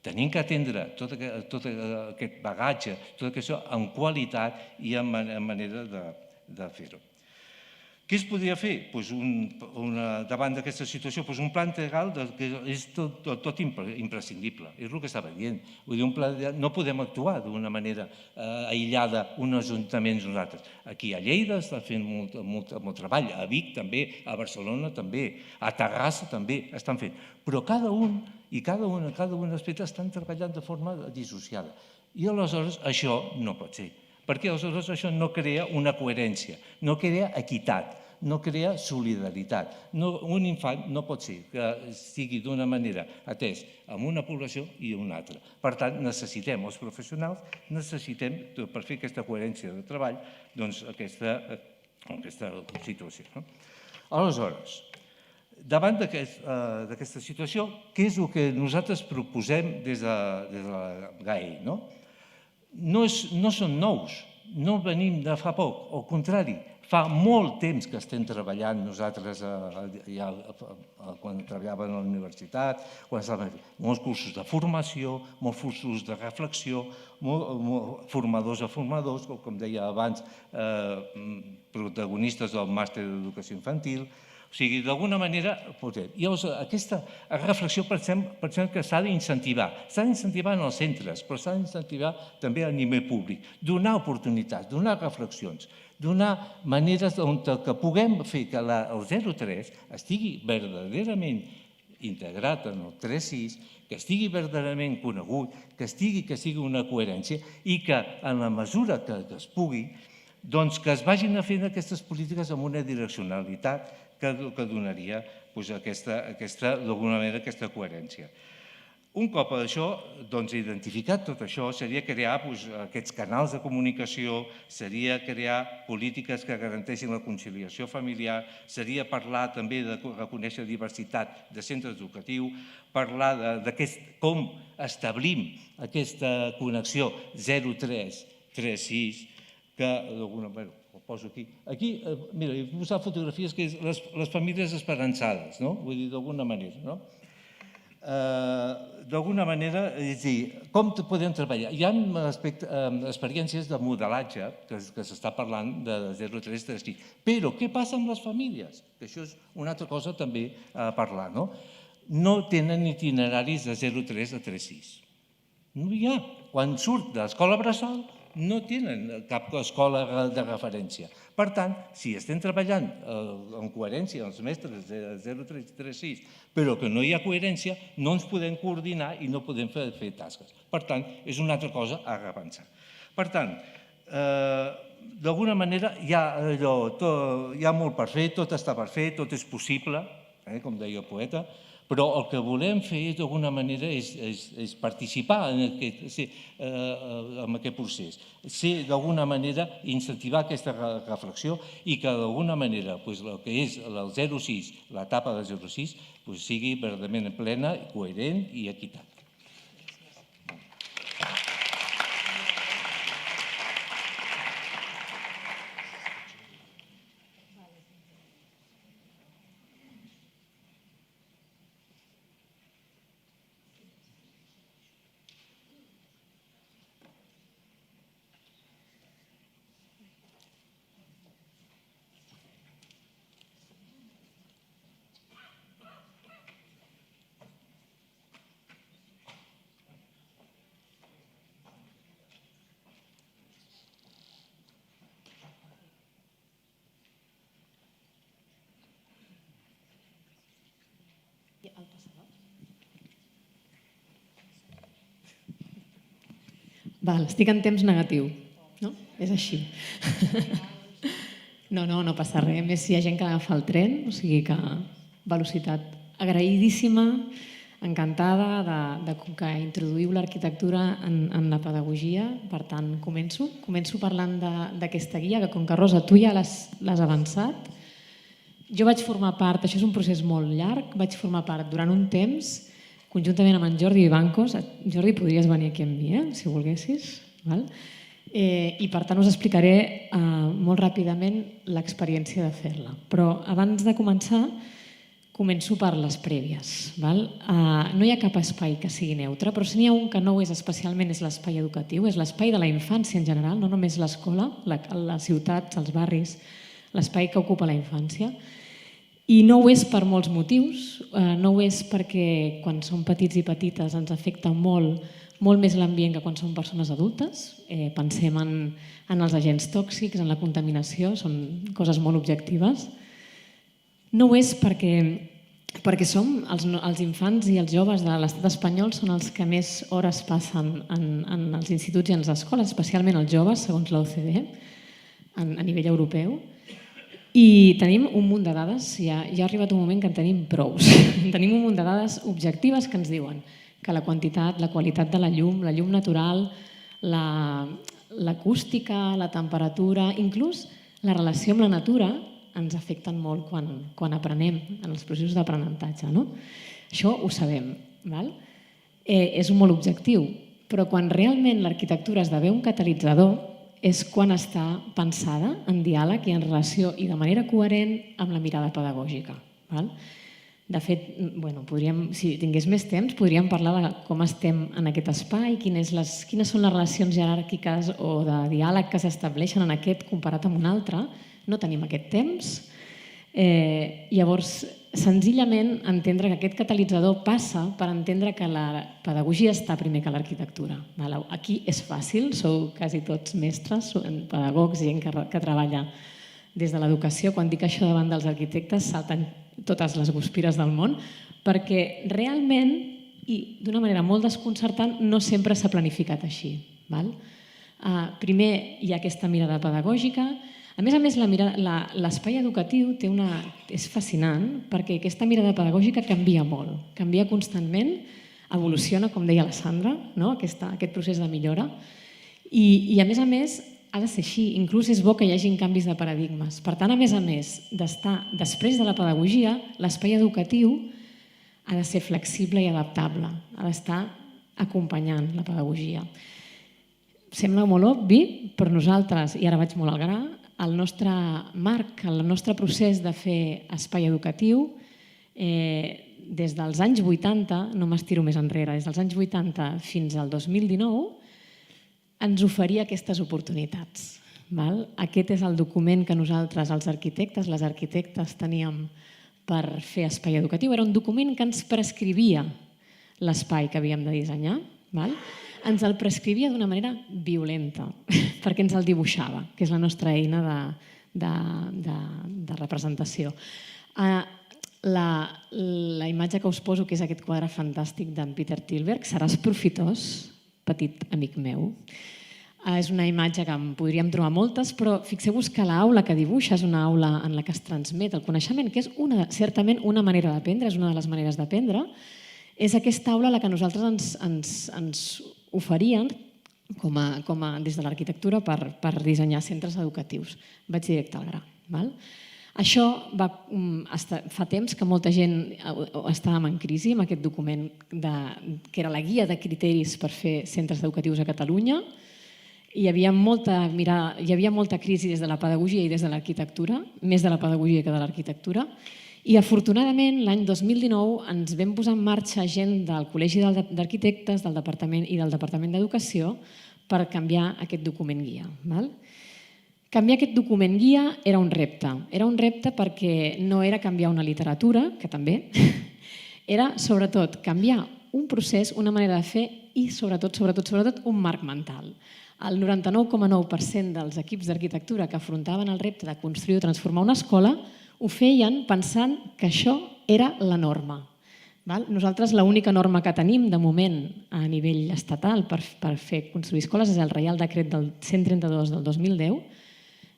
tenim que atendre tot aquest bagatge, tot això en qualitat i en manera de fer-ho. Què es podria fer davant d'aquesta situació? Un pla integral que és tot imprescindible, és el que estava dient. No podem actuar d'una manera aïllada uns ajuntaments nosaltres. Aquí a Lleida està fent molt treball, a Vic també, a Barcelona també, a Terrassa també estan fent. Però cada un i cada un aspecte estan treballant de forma dissociada. I aleshores això no pot ser, perquè aleshores això no crea una coherència, no crea equitat, no crea solidaritat. Un infant no pot ser que estigui d'una manera atès amb una població i una altra. Per tant, necessitem, els professionals, necessitem, per fer aquesta coherència de treball, doncs aquesta situació. Aleshores, davant d'aquesta situació, què és el que nosaltres proposem des de la GAE? No són nous, no venim de fa poc, al contrari, fa molt temps que estem treballant nosaltres, quan treballàvem a la universitat, molts cursos de formació, molts cursos de reflexió, formadors a formadors, com deia abans, protagonistes del màster d'educació infantil. O sigui, d'alguna manera, i aquesta reflexió pensem que s'ha d'incentivar. S'ha d'incentivar en els centres, però s'ha d'incentivar també a nivell públic. Donar oportunitats, donar reflexions, donar maneres que puguem fer que el 0-3 estigui verdaderament integrat en el 3-6, que estigui verdaderament conegut, que sigui una coherència i que, en la mesura que es pugui, doncs que es vagin fent aquestes polítiques amb una direccionalitat que donaria d'alguna manera aquesta coherència. Un cop identificat tot això, seria crear aquests canals de comunicació, seria crear polítiques que garanteixin la conciliació familiar, seria parlar també de reconèixer diversitat de centres educatius, parlar de com establim aquesta connexió 0-3, 3-6, que d'alguna manera ho poso aquí. Aquí, mira, he posat fotografies que és les famílies esperançades, vull dir, d'alguna manera. D'alguna manera, és a dir, com podem treballar? Hi ha experiències de modelatge que s'està parlant de 0-3, 3-6, però què passa amb les famílies? Que això és una altra cosa també a parlar. No tenen itineraris de 0-3 a 3-6. No hi ha. Quan surt de l'escola bressol, no tenen cap escola de referència. Per tant, si estem treballant en coherència els mestres de 0-3, 3-6, però que no hi ha coherència, no ens podem coordinar i no podem fer tasques. Per tant, és una altra cosa a repensar. Per tant, d'alguna manera hi ha molt per fer, tot està per fer, tot és possible, com deia el poeta, però el que volem fer d'alguna manera és participar en aquest procés, d'alguna manera incentivar aquesta reflexió i que d'alguna manera el que és el 0-6, l'etapa del 0-6, sigui verdaderament plena, coherent i equitat. Estic en temps negatiu, no? És així. No passa res. A més, si hi ha gent que agafa el tren, o sigui que velocitat agraïdíssima, encantada que introduïu l'arquitectura en la pedagogia. Per tant, començo parlant d'aquesta guia, que com que Rosa, tu ja l'has avançat. Jo vaig formar part, això és un procés molt llarg, vaig formar part durant un temps, conjuntament amb en Jordi Vivancos. Jordi, podries venir aquí amb mi, si volguessis. I per tant us explicaré molt ràpidament l'experiència de fer-la. Però abans de començar, començo per les prèvies. No hi ha cap espai que sigui neutre, però si n'hi ha un que no ho és especialment és l'espai educatiu, és l'espai de la infància en general, no només l'escola, les ciutats, els barris, l'espai que ocupa la infància. I no ho és per molts motius, no ho és perquè quan som petits i petites ens afecta molt més l'ambient que quan som persones adultes. Pensem en els agents tòxics, en la contaminació, són coses molt objectives. No ho és perquè perquè els infants i els joves de l'estat espanyol són els que més hores passen en els instituts i en les escoles, especialment els joves, segons l'OCDE, a nivell europeu. I tenim un munt de dades, ja ha arribat un moment que en tenim prous. Tenim un munt de dades objectives que ens diuen que la quantitat, la qualitat de la llum natural, l'acústica, la temperatura, inclús la relació amb la natura, ens afecten molt quan aprenem, en els processos d'aprenentatge. Això ho sabem. És molt objectiu, però quan realment l'arquitectura esdevé un catalitzador és quan està pensada en diàleg i en relació i de manera coherent amb la mirada pedagògica. De fet, si tingués més temps, podríem parlar de com estem en aquest espai, quines són les relacions jeràrquiques o de diàleg que s'estableixen en aquest comparat amb un altre. No tenim aquest temps. Llavors, senzillament entendre que aquest catalitzador passa per entendre que la pedagogia està primer que l'arquitectura. Aquí és fàcil, sou quasi tots mestres, pedagogs, gent que treballa des de l'educació. Quan dic això davant dels arquitectes salten totes les guspires del món, perquè realment, i d'una manera molt desconcertant, no sempre s'ha planificat així. Primer hi ha aquesta mirada pedagògica. A més, l'espai educatiu és fascinant perquè aquesta mirada pedagògica canvia molt, canvia constantment, evoluciona, com deia la Sandra, aquest procés de millora. I a més, ha de ser així. Inclús és bo que hi hagin canvis de paradigmes. Per tant, a més d'estar després de la pedagogia, l'espai educatiu ha de ser flexible i adaptable, ha d'estar acompanyant la pedagogia. Sembla molt obvi, però nosaltres, i ara vaig molt al gra, el nostre marc, el nostre procés de fer espai educatiu, des dels anys 80, no m'estiro més enrere, des dels anys 80 fins al 2019, ens oferia aquestes oportunitats. Aquest és el document que nosaltres, els arquitectes, les arquitectes, teníem per fer espai educatiu. Era un document que ens prescrivia l'espai que havíem de dissenyar. Ens el prescrivia d'una manera violenta, perquè ens el dibuixava, que és la nostra eina de representació. La imatge que us poso, que és aquest quadre fantàstic d'en Peter Tilberg, Seràs profitós, petit amic meu. És una imatge que en podríem trobar moltes, però fixeu-vos que l'aula que dibuixa és una aula en la que es transmet el coneixement, que és certament una manera d'aprendre, és una de les maneres d'aprendre. És aquesta aula la que nosaltres ens oferien des de l'arquitectura per dissenyar centres educatius. Vaig directe al gra. Això fa temps que molta gent estàvem en crisi amb aquest document que era la guia de criteris per fer centres educatius a Catalunya. Hi havia molta crisi des de la pedagogia i des de l'arquitectura, més de la pedagogia que de l'arquitectura. I afortunadament l'any 2019 ens vam posar en marxa gent del Col·legi d'Arquitectes i del Departament d'Educació per canviar aquest document guia. Canviar aquest document guia era un repte. Era un repte perquè no era canviar una literatura, que també, era sobretot canviar un procés, una manera de fer i sobretot un marc mental. El 99,9% dels equips d'arquitectura que afrontaven el repte de construir o transformar una escola ho feien pensant que això era la norma. Nosaltres l'única norma que tenim de moment a nivell estatal per fer construir escoles és el Reial Decret del 132 del 2010.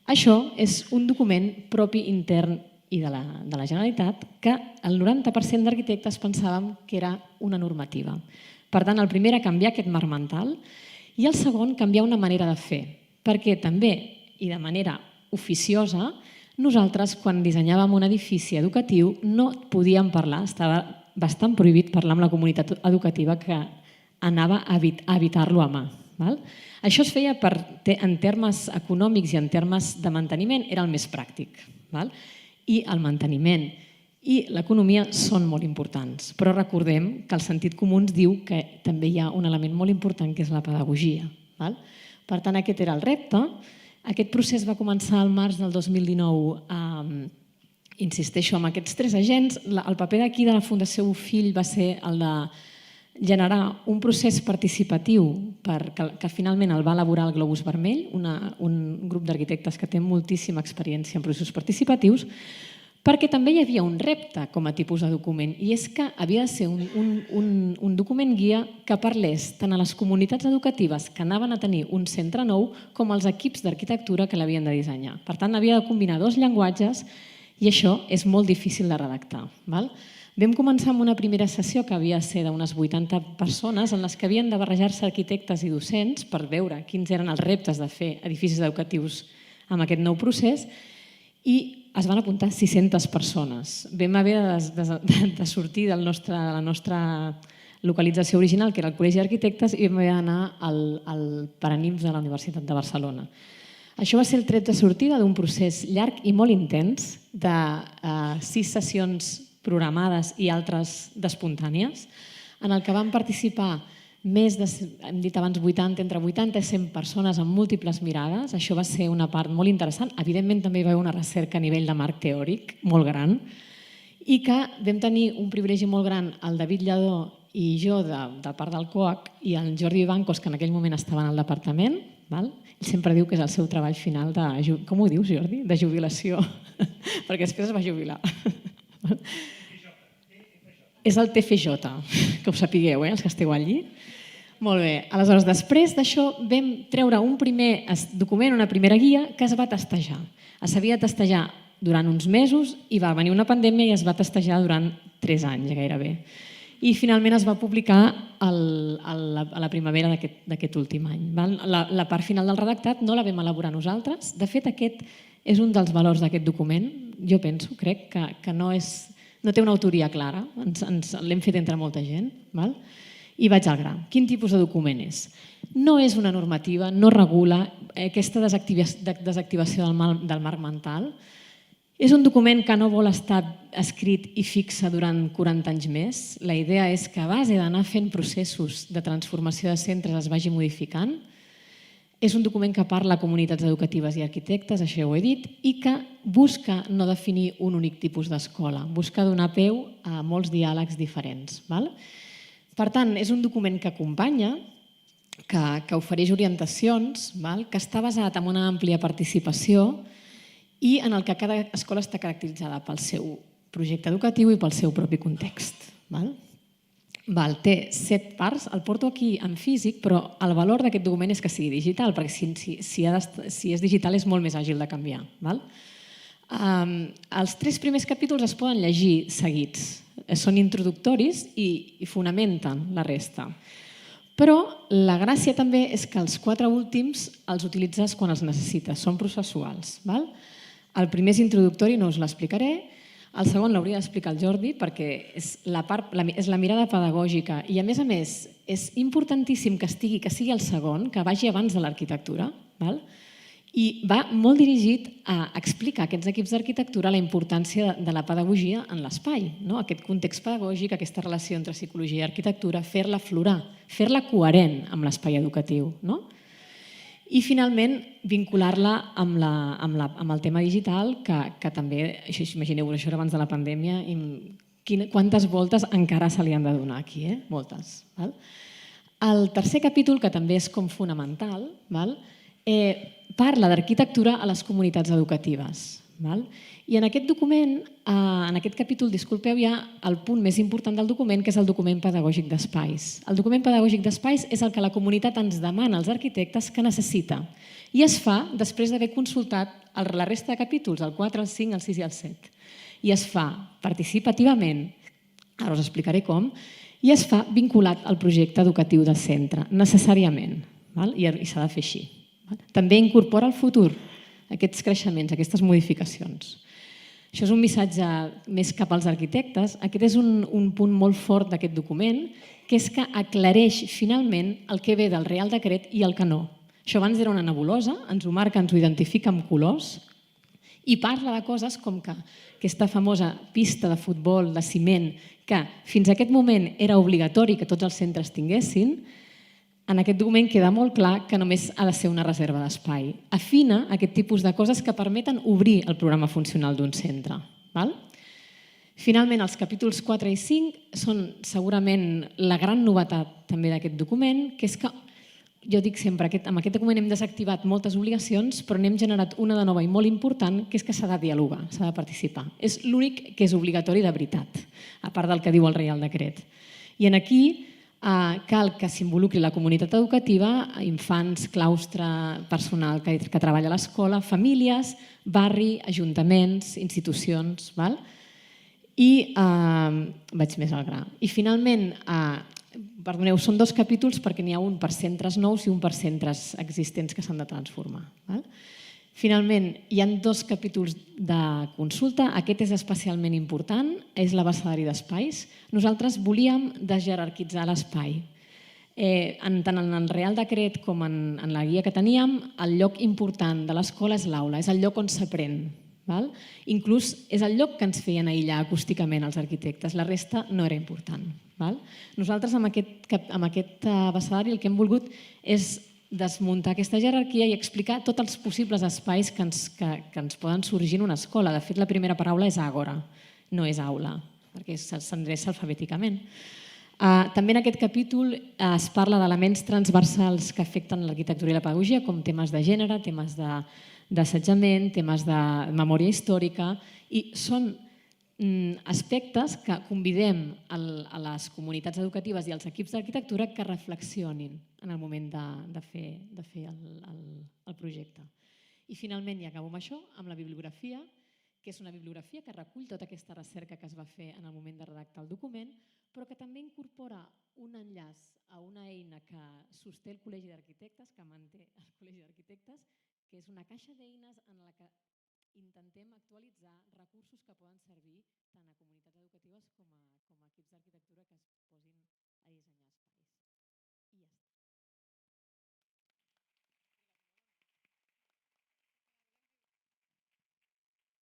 Això és un document propi intern i de la Generalitat que el 90% d'arquitectes pensàvem que era una normativa. Per tant, el primer era canviar aquest marc mental i el segon, canviar una manera de fer. Perquè també, i de manera oficiosa, nosaltres, quan dissenyàvem un edifici educatiu, no podíem parlar, estava bastant prohibit parlar amb la comunitat educativa que anava a evitar-lo a mà. Això es feia en termes econòmics i en termes de manteniment, era el més pràctic. I el manteniment i l'economia són molt importants, però recordem que el sentit comú ens diu que també hi ha un element molt important que és la pedagogia. Per tant, aquest era el repte. Aquest procés va començar al març del 2019, insisteixo, amb aquests 3 agents. El paper d'aquí de la Fundació Bofill va ser el de generar un procés participatiu que finalment el va elaborar el Globus Vermell, un grup d'arquitectes que té moltíssima experiència en processos participatius, perquè també hi havia un repte com a tipus de document, i és que havia de ser un document guia que parlés tant a les comunitats educatives que anaven a tenir un centre nou com als equips d'arquitectura que l'havien de dissenyar. Per tant, havia de combinar dos llenguatges i això és molt difícil de redactar. Vam començar amb una primera sessió que havia de ser d'unes 80 persones en les que havien de barrejar-se arquitectes i docents per veure quins eren els reptes de fer edificis educatius amb aquest nou procés, i es van apuntar 600 persones. Vam haver de sortir de la nostra localització original, que era el Col·legi d'Arquitectes, i vam haver d'anar al Paranimf de la Universitat de Barcelona. Això va ser el tret de sortida d'un procés llarg i molt intens de 6 sessions programades i altres d'espontànies, en el que van participar més de, hem dit abans, entre 80 i 100 persones amb múltiples mirades. Això va ser una part molt interessant. Evidentment, també hi va haver una recerca a nivell de marc teòric molt gran i que vam tenir un privilegi molt gran, el David Lladó i jo, de part del COAC, i el Jordi Bancos, que en aquell moment estava en el departament. Ell sempre diu que és el seu treball final de... Com ho dius, Jordi? De jubilació. Perquè després es va jubilar. És el TFJ, que ho sapigueu, els que esteu allí. Molt bé. Aleshores, després d'això vam treure un primer document, una primera guia, que es va testejar. S'havia de testejar durant uns mesos i va venir una pandèmia i es va testejar durant 3 anys gairebé. I finalment es va publicar a la primavera d'aquest últim any. La part final del redactat no la vam elaborar nosaltres. De fet, aquest és un dels valors d'aquest document. Jo penso, crec, que no té una autoria clara. L'hem fet entre molta gent. I vaig al gra. Quin tipus de document és? No és una normativa, no regula aquesta desactivació del marc mental. És un document que no vol estar escrit i fixe durant 40 anys més. La idea és que a base d'anar fent processos de transformació de centres es vagi modificant. És un document que parla a comunitats educatives i arquitectes, això ja ho he dit, i que busca no definir un únic tipus d'escola, busca donar peu a molts diàlegs diferents. Per tant, és un document que acompanya, que ofereix orientacions, que està basat en una àmplia participació i en el que cada escola està caracteritzada pel seu projecte educatiu i pel seu propi context. Té 7 parts, el porto aquí en físic, però el valor d'aquest document és que sigui digital, perquè si és digital és molt més àgil de canviar. Els 3 primers capítols es poden llegir seguits, són introductoris i fonamenten la resta. Però la gràcia també és que els 4 últims els utilitzes quan els necessites, són processuals. El primer és introductori, no us l'explicaré. El segon l'hauria d'explicar el Jordi perquè és la mirada pedagògica i, a més, és importantíssim que sigui el segon, que vagi abans de l'arquitectura, i va molt dirigit a explicar a aquests equips d'arquitectura la importància de la pedagogia en l'espai, aquest context pedagògic, aquesta relació entre psicologia i arquitectura, fer-la aflorar, fer-la coherent amb l'espai educatiu. I, finalment, vincular-la amb el tema digital, que també, imagineu-vos, això era abans de la pandèmia, quantes voltes encara se li han de donar aquí, moltes. El tercer capítol, que també és com fonamental, parla d'arquitectura a les comunitats educatives. I en aquest document, en aquest capítol, disculpeu, hi ha el punt més important del document, que és el document pedagògic d'espais. El document pedagògic d'espais és el que la comunitat ens demana als arquitectes que necessita. I es fa després d'haver consultat la resta de capítols, el 4, el 5, el 6 i el 7. I es fa participativament, ara us explicaré com, i es fa vinculat al projecte educatiu de centre, necessàriament, i s'ha de fer així. També incorpora el futur, aquests creixements, aquestes modificacions. Això és un missatge més cap als arquitectes. Aquest és un punt molt fort d'aquest document, que és que aclareix finalment el que ve del Real Decret i el que no. Això abans era una nebulosa, ens ho marca, ens ho identifica amb colors i parla de coses com que aquesta famosa pista de futbol de ciment que fins a aquest moment era obligatori que tots els centres tinguessin, en aquest document queda molt clar que només ha de ser una reserva d'espai. Afina aquest tipus de coses que permeten obrir el programa funcional d'un centre. Finalment, els capítols 4 i 5 són segurament la gran novetat també d'aquest document, que és que jo dic sempre, amb aquest document hem desactivat moltes obligacions, però n'hem generat una de nova i molt important, que és que s'ha de dialogar, s'ha de participar. És l'únic que és obligatori de veritat, a part del que diu el Reial Decret. I en aquí cal que s'involucri la comunitat educativa, infants, claustre, personal que treballa a l'escola, famílies, barri, ajuntaments, institucions. I vaig més al gra. I finalment, perdoneu, són 2 capítols perquè n'hi ha un per centres nous i un per centres existents que s'han de transformar. Finalment, hi ha 2 capítols de consulta. Aquest és especialment important, és l'abecedari d'espais. Nosaltres volíem desjerarquitzar l'espai. Tant en el Real Decret com en la guia que teníem, el lloc important de l'escola és l'aula, és el lloc on s'aprèn. Inclús és el lloc que ens feien aïllar acústicament els arquitectes, la resta no era important. Nosaltres amb aquest abecedari el que hem volgut és desmuntar aquesta jerarquia i explicar tots els possibles espais que ens poden sorgir en una escola. De fet, la primera paraula és àgora, no és aula, perquè s'endreça alfabèticament. També en aquest capítol es parla d'elements transversals que afecten l'arquitectura i la pedagogia, com temes de gènere, temes d'assetjament, temes de memòria històrica, i són aspectes que convidem a les comunitats educatives i als equips d'arquitectura que reflexionin en el moment de fer el projecte. I finalment, i acabo amb això, amb la bibliografia, que és una bibliografia que recull tota aquesta recerca que es va fer en el moment de redactar el document, però que també incorpora un enllaç a una eina que sosté el Col·legi d'Arquitectes, que manté el Col·legi d'Arquitectes, que és una caixa d'eines en la que intentem actualitzar recursos que poden servir tant a comunitats educatives com a equips d'arquitectura que es posin a dissenyar.